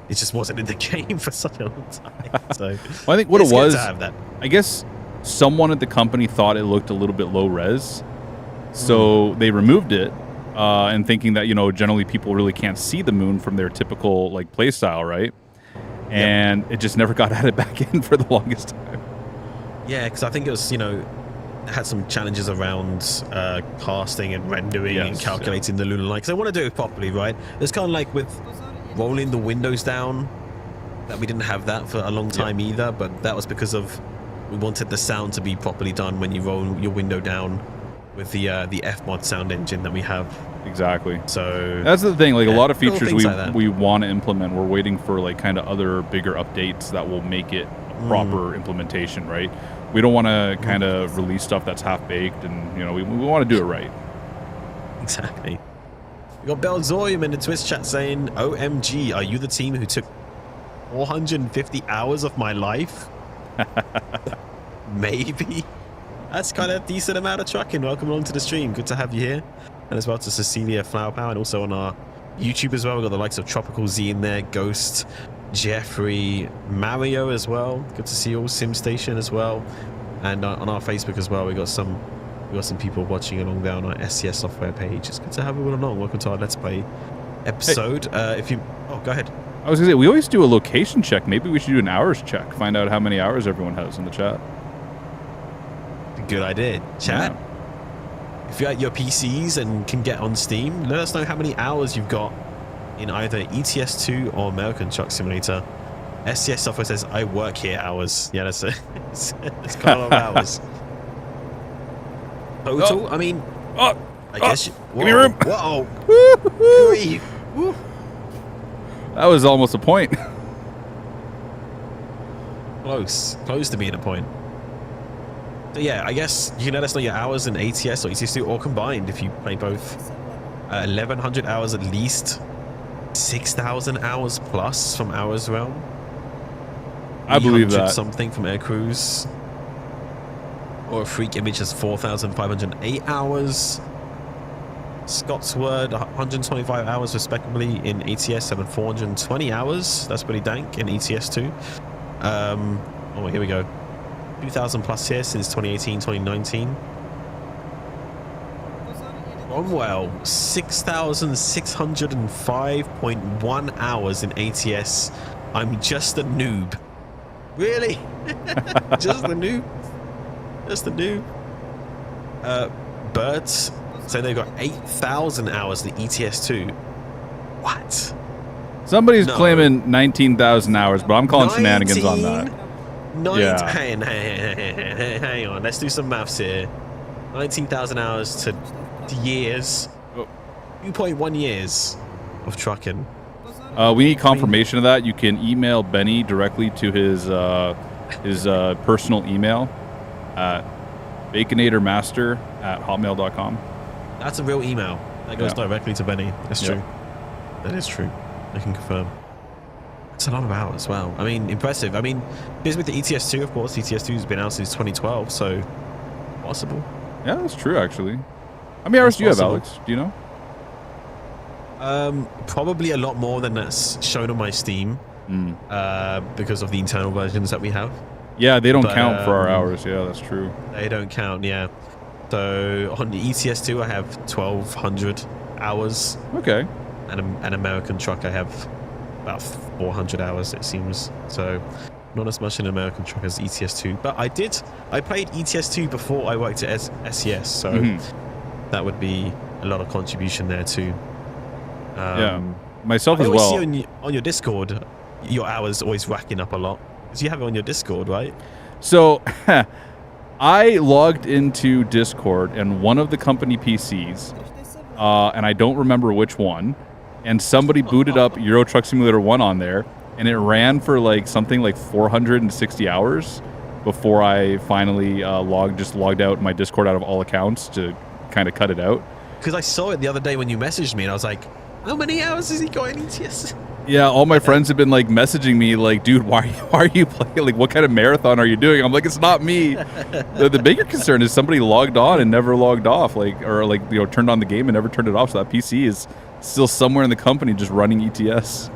it just wasn't in the game for such a long time. So well, I think what it was, that. I guess someone at the company thought it looked a little bit low res, so they removed it, and thinking that, you know, generally people really can't see the moon from their typical like play style, right? And it just never got added back in for the longest time. Yeah, because I think it was, you know, had some challenges around casting and rendering and calculating the lunar light. Because I want to do it properly, right? It's kind of like with rolling the windows down that we didn't have that for a long time either, but that was because of we wanted the sound to be properly done when you roll your window down with the Fmod sound engine that we have. Exactly. So that's the thing. Like a lot of features we want to implement. We're waiting for like kind of other bigger updates that will make it a proper implementation, right? We don't want to kind of release stuff that's half baked, and you know we want to do it right. Exactly. We got Belzorium in the Twitch chat saying, "OMG, are you the team who took 450 hours of my life?" Maybe. That's kind of a decent amount of trucking. Welcome along to the stream. Good to have you here. And as well to Cecilia Flower Power, and also on our YouTube as well. We've got the likes of Tropical Z in there, Ghost, Jeffrey, Mario as well. Good to see you all. SimStation as well. And on our Facebook as well, we got some people watching along there on our SCS software page. It's good to have everyone along. Welcome to our Let's Play episode. Hey. Go ahead. I was gonna say, we always do a location check. Maybe we should do an hours check. Find out how many hours everyone has in the chat. Good idea. Chat. Yeah. If you're at your PCs and can get on Steam, let us know how many hours you've got in either ETS2 or American Truck Simulator. SCS software says, I work here hours. Yeah, that's it. It's quite a lot of hours. Total? I mean, I guess you... Give me room. Whoa. Woo. That was almost a point. Close to being a point. So yeah, I guess you can let us know your hours in ATS or ETS2 or combined if you play both. 1,100 hours at least. 6,000 hours plus from Hours Realm. I believe that. Something from Air Cruise. Or a Freak Image has 4,508 hours. Scott's Word, 125 hours respectively in ATS and 420 hours. That's pretty dank in ETS2. Oh, here we go. 2,000 plus here since 2018, 2019. Cromwell, 6,605.1 hours in ATS. I'm just a noob. Really? Just a noob? Just a noob? Birds, so they've got 8,000 hours in ETS2. What? Somebody's claiming 19,000 hours, but I'm calling shenanigans on that. Yeah. Hang on. Let's do some maths here. 19,000 hours to years. 2.1 years of trucking. We need confirmation of that. You can email Benny directly to his personal email at baconatormaster@hotmail.com. That's a real email. That goes directly to Benny. That's true. That is true. I can confirm. It's a lot of hours. Wow. I mean, impressive. I mean, because with the ETS2, of course, ETS2 has been out since 2012, so possible. Yeah, that's true, actually. How many hours do you have, Alex? Do you know? Probably a lot more than that's shown on my Steam because of the internal versions that we have. Yeah, they don't count for our hours. Yeah, that's true. They don't count, yeah. So on the ETS2, I have 1,200 hours. Okay. And an American Truck, I have about 400 hours, it seems. So not as much in American Truck as ETS2. But I played ETS2 before I worked at SCS, so that would be a lot of contribution there too. Yeah, myself as well. I always see on your Discord, your hours always racking up a lot. Because you have it on your Discord, right? So I logged into Discord and one of the company PCs, and I don't remember which one, and somebody booted up Euro Truck Simulator 1 on there, and it ran for like something like 460 hours before I finally logged out my Discord out of all accounts to kind of cut it out. Because I saw it the other day when you messaged me, and I was like, how many hours has he got in ETS? Yeah, all my friends have been like messaging me like, dude, why are you playing? Like, what kind of marathon are you doing? I'm like, it's not me. The bigger concern is somebody logged on and never logged off, turned on the game and never turned it off. So that PC is still somewhere in the company just running ETS.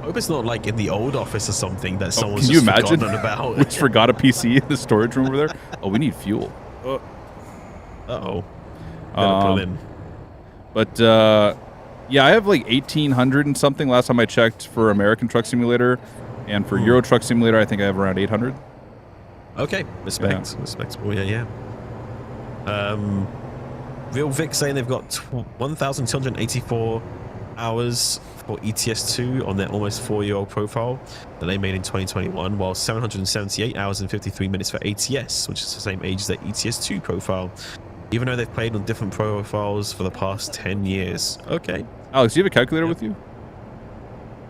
I hope it's not like in the old office or something that someone's just forgotten about. We just forgot a PC in the storage room over there. Oh, we need fuel. Uh-oh. Yeah, I have like 1,800 and something last time I checked for American Truck Simulator, and for Euro Truck Simulator, I think I have around 800. Okay, respect. Yeah. Respectable, yeah. Real Vic saying they've got 1,284 hours for ETS2 on their almost 4-year-old profile that they made in 2021, while 778 hours and 53 minutes for ATS, which is the same age as their ETS2 profile, even though they've played on different profiles for the past 10 years. Okay. Alex, do you have a calculator with you?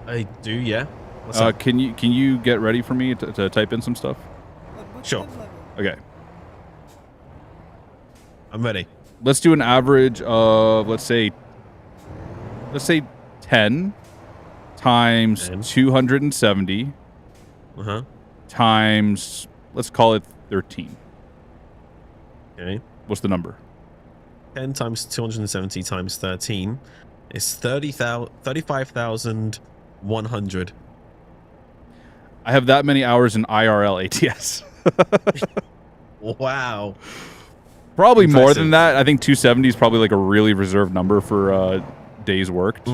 I do, yeah. What's up? Can you get ready for me to type in some stuff? Sure. Okay. I'm ready. Let's do an average of let's say 10 times 10. 270 times, let's call it 13. Okay. What's the number? 10 times 270 times 13 is 35,100. I have that many hours in IRL ATS. Wow. Probably Impressive. more than that. I think 270 is probably like a really reserved number for days worked.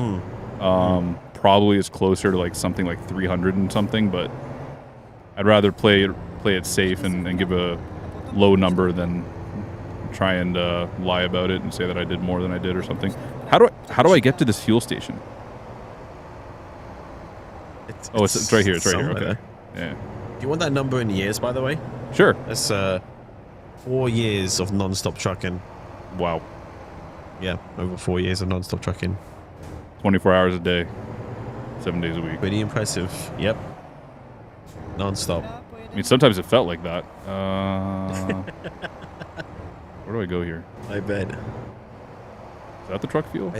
Probably is closer to like something like 300 and something, but I'd rather play it safe and give a low number than try and lie about it and say that I did more than I did or something. How do I get to this fuel station? It's right here. It's right here. Okay. Yeah. Do you want that number in years, by the way? Sure. That's 4 years of non-stop trucking. Wow. Yeah, over 4 years of non-stop trucking. 24 hours a day, 7 days a week. Pretty impressive. Yep. Non-stop. I mean, sometimes it felt like that. Where do I go here? I bet. Is that the truck fuel?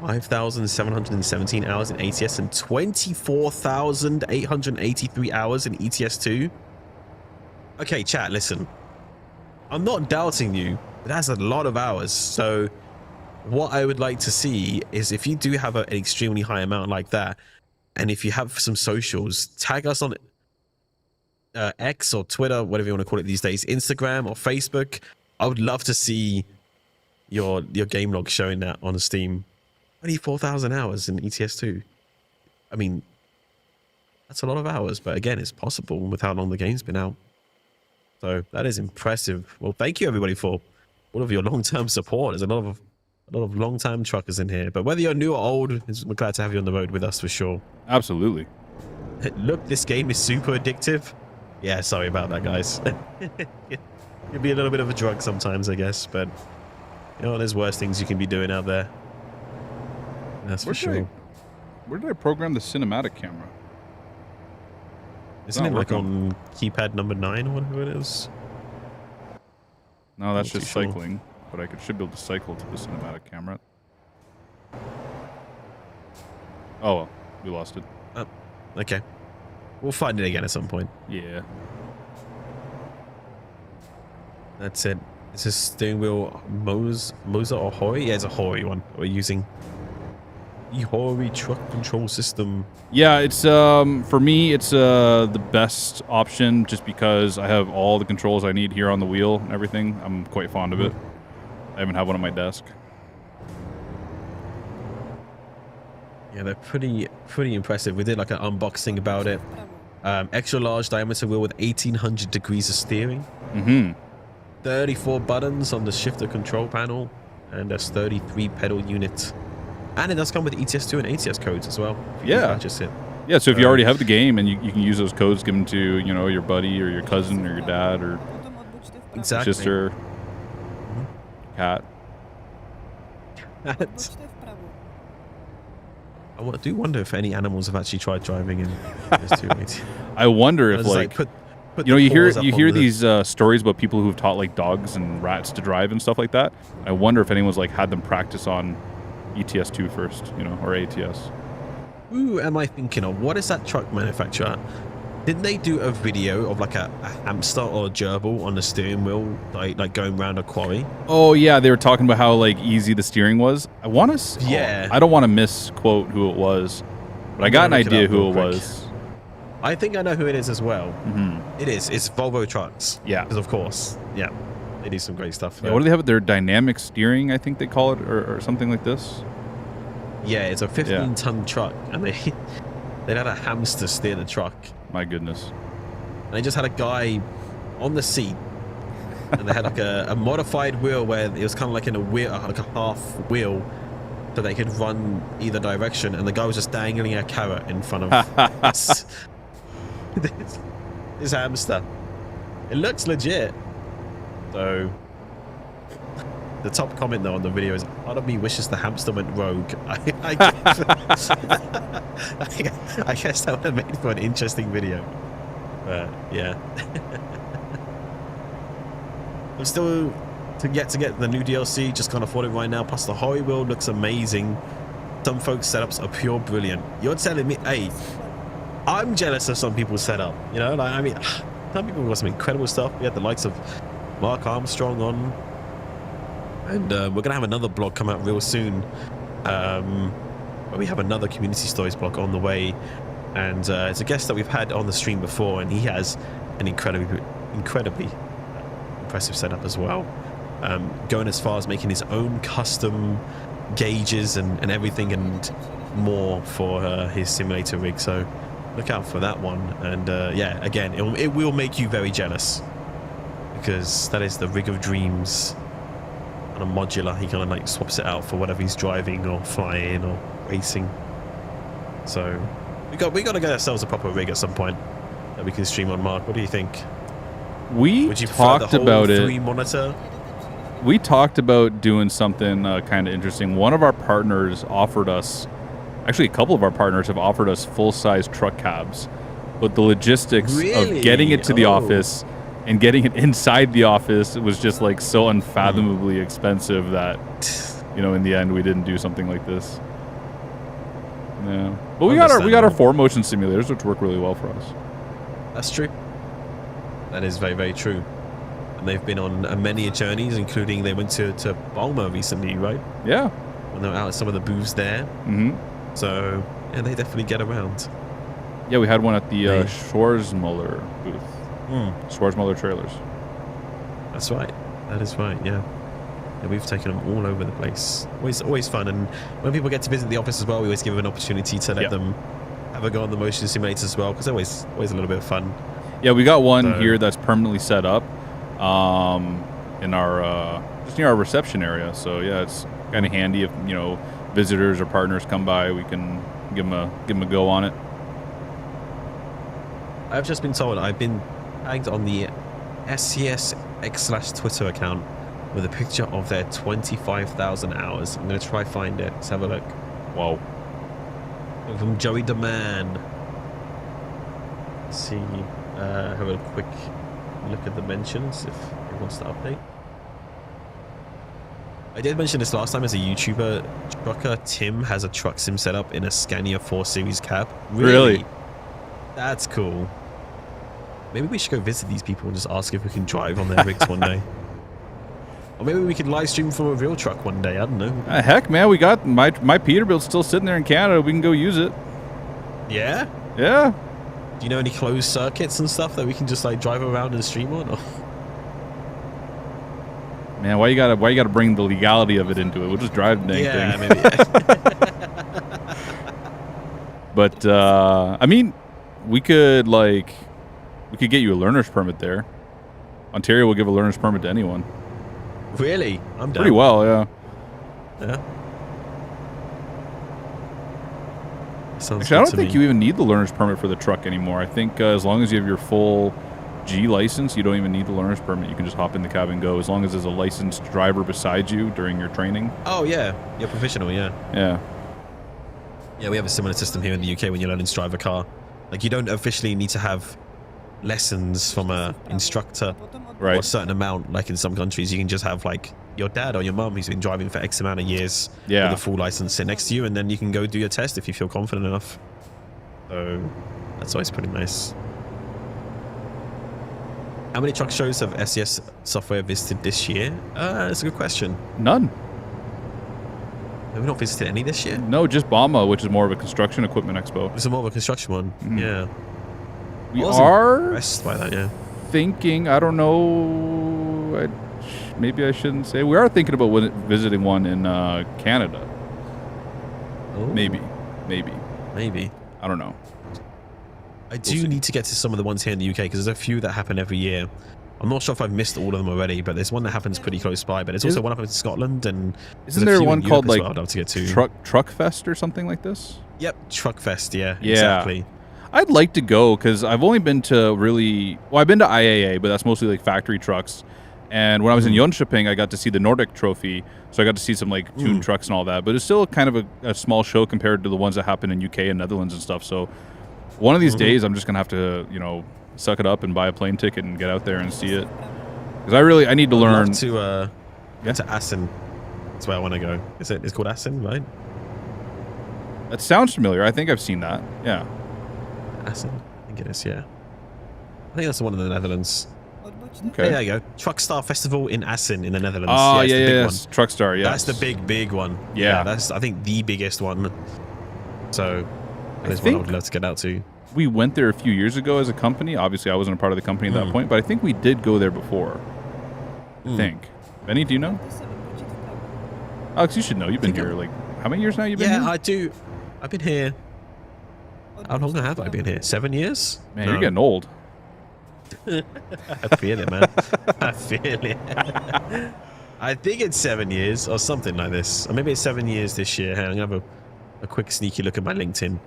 5,717 hours in ATS and 24,883 hours in ETS2. Okay, chat, listen. I'm not doubting you, but that's a lot of hours. So what I would like to see is if you do have an extremely high amount like that, and if you have some socials, tag us on X or Twitter, whatever you want to call it these days, Instagram or Facebook. I would love to see your game log showing that on Steam. 24,000 hours in ETS2. I mean, that's a lot of hours, but again, it's possible with how long the game's been out. So that is impressive. Well, thank you everybody for all of your long-term support. There's a lot of long-time truckers in here, but whether you're new or old, we're glad to have you on the road with us for sure. Absolutely. Look, this game is super addictive. Yeah, sorry about that, guys. It can be a little bit of a drug sometimes, I guess, but you know, there's worse things you can be doing out there. That's for sure. Where did I program the cinematic camera? Isn't it like on keypad number 9 or whatever it is? No, that's just Sure. cycling, but I should be able to cycle to the cinematic camera. Oh well, we lost it. Okay. We'll find it again at some point. Yeah. That's it. Is this steering wheel Moza or Hori? Yeah, it's a Hori one we're using. The Hori truck control system. Yeah, it's for me it's the best option just because I have all the controls I need here on the wheel and everything. I'm quite fond of it. I even have one on my desk. Yeah, they're pretty impressive. We did like an unboxing about it. Extra large diameter wheel with 1800 degrees of steering. 34 buttons on the shifter control panel, and there's 33 pedal unit. And it does come with ETS2 and ATS codes as well. If you purchase it. Yeah, so if you already have the game and you can use those codes given to, you know, your buddy or your cousin or your dad or sister, cat. I do wonder if any animals have actually tried driving in PS2. I wonder if like you know, you hear these stories about people who've taught like dogs and rats to drive and stuff like that. I wonder if anyone's like had them practice on ETS2 first, you know, or ATS. Who am I thinking of? What is that truck manufacturer? Didn't they do a video of like a hamster or a gerbil on the steering wheel, like going around a quarry? Oh yeah, they were talking about how like easy the steering was. I want to. Yeah. I don't want to misquote who it was, but I got an idea who it was. I think I know who it is as well. It is. It's Volvo Trucks. Yeah. Because of course, yeah, they do some great stuff. Yeah, what do they have? Their dynamic steering, I think they call it, or something like this. Yeah, it's a 15-ton truck, and they had a hamster steer the truck. My goodness. And they just had a guy on the seat, and they had like a modified wheel where it was kind of like in a wheel, like a half wheel, so they could run either direction, and the guy was just dangling a carrot in front of this hamster. It looks legit. So the top comment though on the video is, part of me wishes the hamster went rogue. I guess that would have made for an interesting video. But yeah. I'm still to get the new DLC, just can't afford it right now. Plus the Holy Wheel looks amazing. Some folks' setups are pure brilliant. You're telling me, hey, I'm jealous of some people's setup. You know, like, I mean, some people got some incredible stuff. We had the likes of Mark Armstrong on, and we're gonna have another blog come out real soon. Where we have another community stories blog on the way, and it's a guest that we've had on the stream before, and he has an incredibly impressive setup as well. Going as far as making his own custom gauges and everything and more for his simulator rig. So look out for that one. And yeah, again, it will make you very jealous, because that is the rig of dreams on a modular. He kind of like swaps it out for whatever he's driving or flying or racing. So we got to get ourselves a proper rig at some point that we can stream on. Mark, what do you think? Would you talked the whole about it. 3-monitor? We talked about doing something kind of interesting. One of our partners offered us, actually a couple of our partners have offered us full-size truck cabs, but the logistics of getting it to the office and getting it inside the office was just like so unfathomably expensive that, you know, in the end we didn't do something like this. Yeah, but we got our 4Motion simulators, which work really well for us. That's true. That is very, very true. And they've been on many journeys, including they went to Balma recently, right? Yeah. When they were out at some of the booths there. Mm-hmm. So, yeah, they definitely get around. Yeah, we had one at the Schwarzmuller booth. Schwarzmuller trailers. That's right. That is right, yeah. And we've taken them all over the place. Always fun. And when people get to visit the office as well, we always give them an opportunity to let them have a go on the motion simulators as well, because always a little bit of fun. Yeah, we got one here that's permanently set up in our just near our reception area. So yeah, it's kind of handy if, you know, visitors or partners come by, we can give them a go on it. I've just been told I've been tagged on the SCSX/Twitter account with a picture of their 25,000 hours. I'm going to try find it. Let's have a look. Whoa. From Joey the Man. Let's see. Have a quick look at the mentions if it wants to update. I did mention this last time as a YouTuber. Trucker Tim has a truck sim setup in a Scania 4 Series cab. Really? That's cool. Maybe we should go visit these people and just ask if we can drive on their rigs one day. Or maybe we could live stream from a real truck one day. I don't know. Heck, man, we got my Peterbilt's still sitting there in Canada. We can go use it. Yeah? Yeah. Do you know any closed circuits and stuff that we can just like drive around and stream on? Or? Man, why you gotta bring the legality of it into it? We'll just drive the dang thing. Maybe. But I mean, we could get you a learner's permit there. Ontario will give a learner's permit to anyone. Really? I'm down. Pretty well, yeah. Yeah. Sounds Actually, I don't think you even need the learner's permit for the truck anymore. I think as long as you have your full G license, you don't even need the learner's permit. You can just hop in the cab and go, as long as there's a licensed driver beside you during your training. Oh yeah, you're professional, yeah. Yeah. Yeah, we have a similar system here in the UK when you're learning to drive a car. Like, you don't officially need to have lessons from a instructor, right, or a certain amount. Like in some countries, you can just have like your dad or your mum who's been driving for X amount of years with a full license sit next to you, and then you can go do your test if you feel confident enough. So that's always pretty nice. How many truck shows have SES software visited this year? That's a good question. None. Have we not visited any this year? No, just BAMA, which is more of a construction equipment expo. It's more of a construction one. Mm-hmm. Yeah. We are impressed by that, yeah. Thinking, I don't know, maybe I shouldn't say. We are thinking about visiting one in Canada. Oh. Maybe. I don't know. I do need to get to some of the ones here in the UK, because there's a few that happen every year. I'm not sure if I've missed all of them already, but there's one that happens pretty close by. But there's also one up in Scotland, and isn't there one called like well I'd love to get to. Truck Fest or something like this? Yep, Truck Fest. Yeah, Yeah. exactly. I'd like to go because I've only been to I've been to IAA, but that's mostly like factory trucks. And when I was in Jönköping, I got to see the Nordic Trophy, so I got to see some like tuned trucks and all that. But it's still kind of a small show compared to the ones that happen in UK and Netherlands and stuff. So one of these days, I'm just gonna have to, you know, suck it up and buy a plane ticket and get out there and see it. Because I need to learn to Assen. That's where I want to go. It's called Assen, right? That sounds familiar. I think I've seen that. Yeah. Assen. I think it is. Yeah. I think that's the one in the Netherlands. Okay. Yeah, there you go. Truck Star Festival in Assen in the Netherlands. Oh, yeah, yes. Truck Star, yeah. That's the big one. Yeah. That's, I think, the biggest one. So, that is one I would love to get out to. We went there a few years ago as a company. Obviously, I wasn't a part of the company at that point, but I think we did go there before. I think. Benny, do you know? Alex, you should know. You've been here, like, how many years now you've been here? Yeah, I do. I've been here. How long have I been here? 7 years? Man, you're getting old. I feel it, man. I feel it. I think it's 7 years or something like this. Or maybe it's 7 years this year. Hang on, I'm going to have a quick sneaky look at my LinkedIn.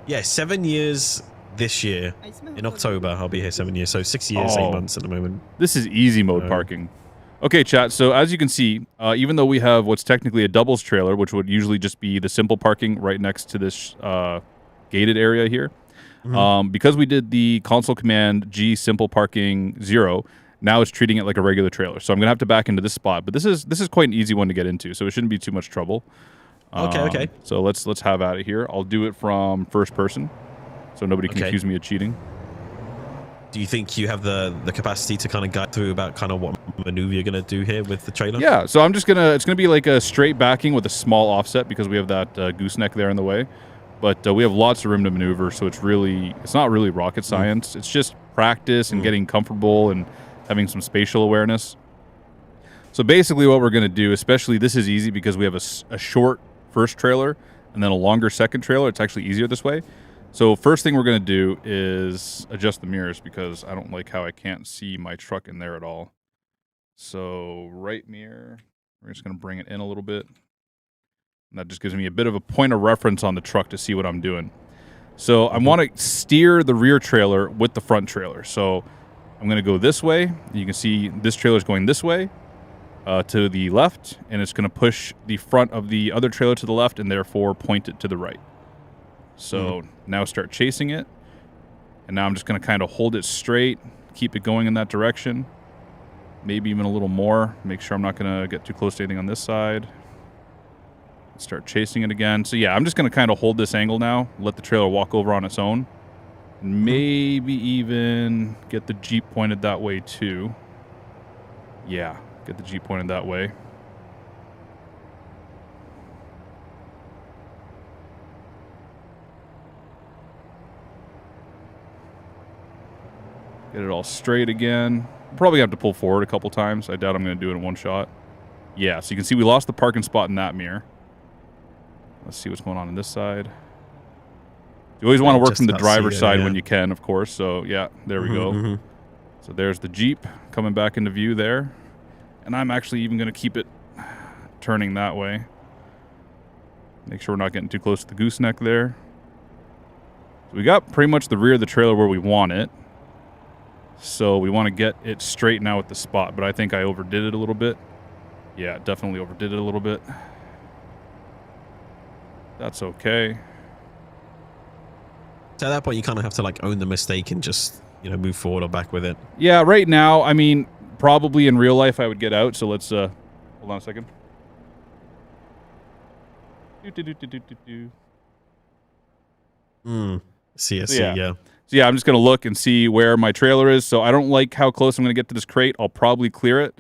Yeah, 7 years this year. In October, I'll be here 7 years. So 6 years, 8 months at the moment. This is easy mode parking. Okay, chat. So as you can see, even though we have what's technically a doubles trailer, which would usually just be the simple parking right next to this gated area here, because we did the console command G simple parking 0, now it's treating it like a regular trailer. So I'm gonna have to back into this spot, but this is quite an easy one to get into, so it shouldn't be too much trouble. Okay. So let's have at it here. I'll do it from first person, so nobody can accuse me of cheating. Do you think you have the capacity to kind of guide through about kind of what maneuver you're going to do here with the trailer? Yeah, so it's going to be like a straight backing with a small offset because we have that gooseneck there in the way. But we have lots of room to maneuver, so it's not really rocket science. It's just practice and getting comfortable and having some spatial awareness. So basically what we're going to do, especially this is easy because we have a short first trailer and then a longer second trailer. It's actually easier this way. So first thing we're going to do is adjust the mirrors because I don't like how I can't see my truck in there at all. So right mirror, we're just going to bring it in a little bit. And that just gives me a bit of a point of reference on the truck to see what I'm doing. So I want to steer the rear trailer with the front trailer. So I'm going to go this way. You can see this trailer is going this way to the left, and it's going to push the front of the other trailer to the left and therefore point it to the right. So now start chasing it, and now I'm just going to kind of hold it straight, keep it going in that direction, maybe even a little more, make sure I'm not going to get too close to anything on this side. Start chasing it again. So yeah, I'm just going to kind of hold this angle now, let the trailer walk over on its own, and maybe even get the Jeep pointed that way too. Yeah, get the Jeep pointed that way. Get it all straight again. Probably have to pull forward a couple times. I doubt I'm going to do it in one shot. Yeah, so you can see we lost the parking spot in that mirror. Let's see what's going on this side. You always want to work from the driver's side when you can, of course. So, yeah, there we go. So there's the Jeep coming back into view there. And I'm actually even going to keep it turning that way. Make sure we're not getting too close to the gooseneck there. So we got pretty much the rear of the trailer where we want it. So we want to get it straight now with the spot, but I think I overdid it a little bit. Yeah, definitely overdid it a little bit. That's okay. So at that point, you kind of have to like own the mistake and just, you know, move forward or back with it. Yeah, right now, I mean, probably in real life I would get out. So let's hold on a second. CSC, yeah. So yeah, I'm just going to look and see where my trailer is. So I don't like how close I'm going to get to this crate. I'll probably clear it,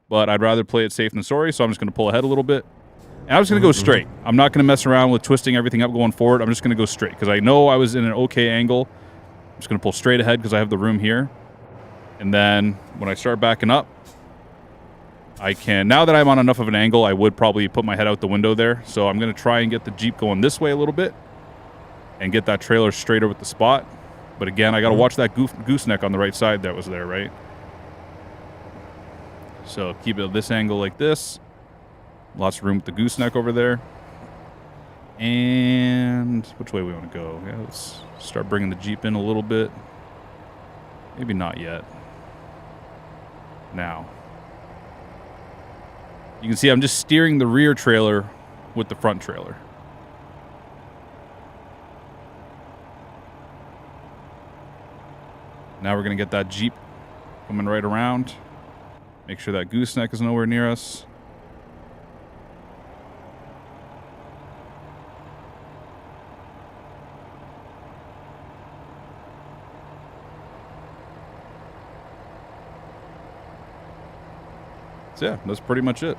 but I'd rather play it safe than sorry. So I'm just going to pull ahead a little bit. And I'm just going to go straight. I'm not going to mess around with twisting everything up going forward. I'm just going to go straight because I know I was in an okay angle. I'm just going to pull straight ahead because I have the room here. And then when I start backing up, I can, now that I'm on enough of an angle, I would probably put my head out the window there. So I'm going to try and get the Jeep going this way a little bit and get that trailer straighter with the spot. But again, I got to watch that gooseneck on the right side that was there, right? So keep it at this angle like this. Lots of room with the gooseneck over there. And which way we want to go? Yeah, let's start bringing the Jeep in a little bit. Maybe not yet. Now. You can see I'm just steering the rear trailer with the front trailer. Now we're going to get that Jeep coming right around. Make sure that gooseneck is nowhere near us. So yeah, that's pretty much it.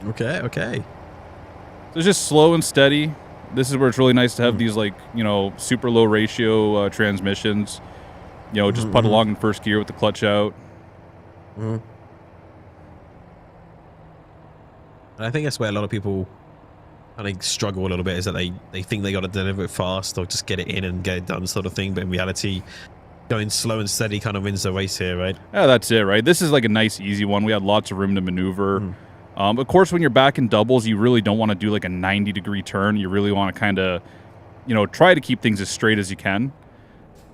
Okay. So it's just slow and steady. This is where it's really nice to have these, like, you know, super low ratio transmissions. You know, just put along in first gear with the clutch out. And I think that's where a lot of people kind of struggle a little bit, is that they think they got to deliver it fast or just get it in and get it done sort of thing. But in reality, going slow and steady kind of wins the race here, right? Yeah, that's it, right? This is like a nice, easy one. We had lots of room to maneuver. Of course, when you're back in doubles, you really don't want to do like a 90-degree turn. You really want to kind of, you know, try to keep things as straight as you can,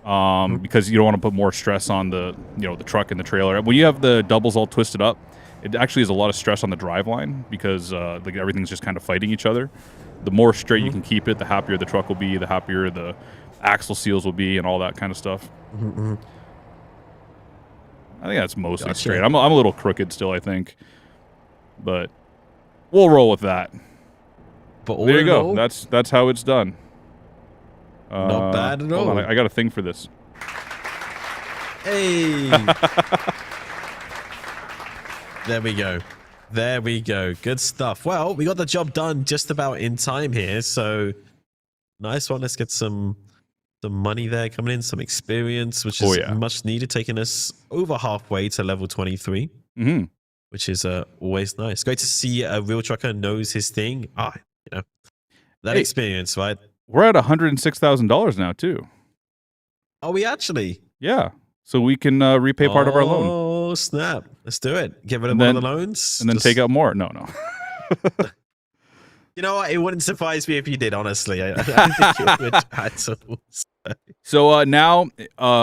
because you don't want to put more stress on the, you know, the truck and the trailer. When you have the doubles all twisted up, it actually is a lot of stress on the driveline because like everything's just kind of fighting each other. The more straight you can keep it, the happier the truck will be, the happier the axle seals will be, and all that kind of stuff. I think that's mostly straight. I'm a little crooked still, I think, but we'll roll with that. But there you go. That's how it's done. Not bad at all. Hold on, I got a thing for this. Hey. There we go. Good stuff. Well, we got the job done just about in time here. So nice one. Let's get some money there coming in, some experience, which is much needed, taking us over halfway to level 23, which is always nice. Great to see a real trucker knows his thing. You know, that experience, right? We're at $106,000 now too. Are we actually? Yeah. So we can repay part of our loan. Oh, snap. Let's do it. Give it one of the loans. And then take out more. No. You know what? It wouldn't surprise me if you did, honestly. I think you would add some. So now,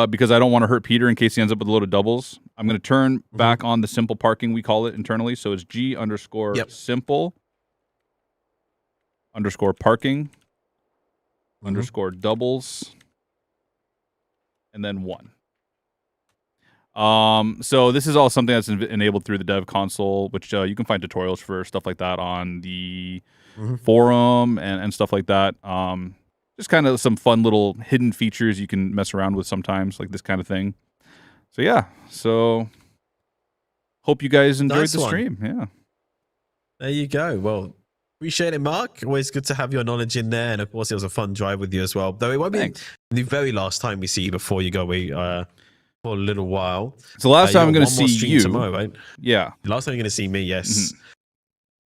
because I don't want to hurt Peter in case he ends up with a load of doubles, I'm going to turn back on the simple parking, we call it internally. So it's G_simple _parking _doubles and then 1. So this is all something that's enabled through the dev console, which you can find tutorials for stuff like that on the forum and stuff like that. Just kind of some fun little hidden features you can mess around with sometimes, like this kind of thing. So yeah, so hope you guys enjoyed the stream. Yeah. There you go. Well, appreciate it, Mark. Always good to have your knowledge in there. And of course, it was a fun drive with you as well. Though it won't be the very last time we see you before you go away for a little while. So last time I'm going to see you tomorrow, right? Yeah. The last time you're going to see me, yes.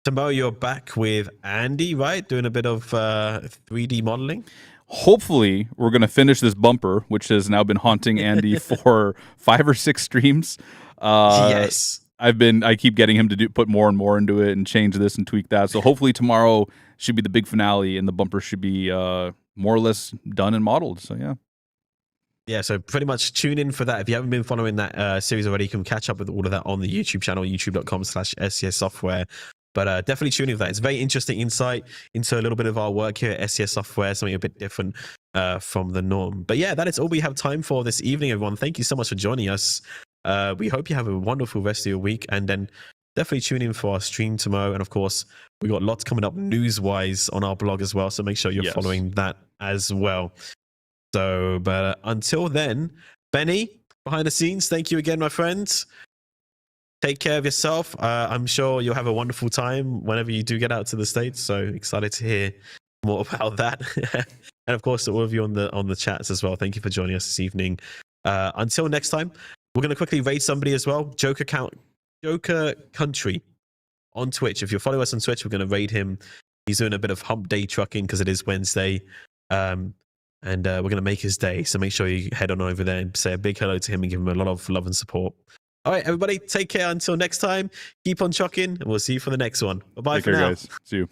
Tomorrow you're back with Andy, right? Doing a bit of 3D modeling. Hopefully, we're going to finish this bumper, which has now been haunting Andy for 5 or 6 streams. Yes. I keep getting him to put more and more into it and change this and tweak that. So hopefully tomorrow should be the big finale and the bumper should be more or less done and modeled. So yeah. Yeah, so pretty much tune in for that. If you haven't been following that series already, you can catch up with all of that on the YouTube channel, youtube.com/SCS Software. But definitely tune in for that. It's a very interesting insight into a little bit of our work here at SCS Software, something a bit different from the norm. But yeah, that is all we have time for this evening, everyone. Thank you so much for joining us. We hope you have a wonderful rest of your week. And then definitely tune in for our stream tomorrow. And of course, we got lots coming up news-wise on our blog as well. So make sure you're following that as well. So, but until then, Benny, behind the scenes, thank you again, my friends. Take care of yourself. I'm sure you'll have a wonderful time whenever you do get out to the States. So excited to hear more about that. And of course, all of you on the chats as well. Thank you for joining us this evening. Until next time, we're going to quickly raid somebody as well. Joker Country on Twitch. If you follow us on Twitch, we're going to raid him. He's doing a bit of hump day trucking because it is Wednesday. And we're going to make his day. So make sure you head on over there and say a big hello to him and give him a lot of love and support. All right, everybody, take care until next time. Keep on chucking, and we'll see you for the next one. Bye-bye Take for care, now. guys. See you.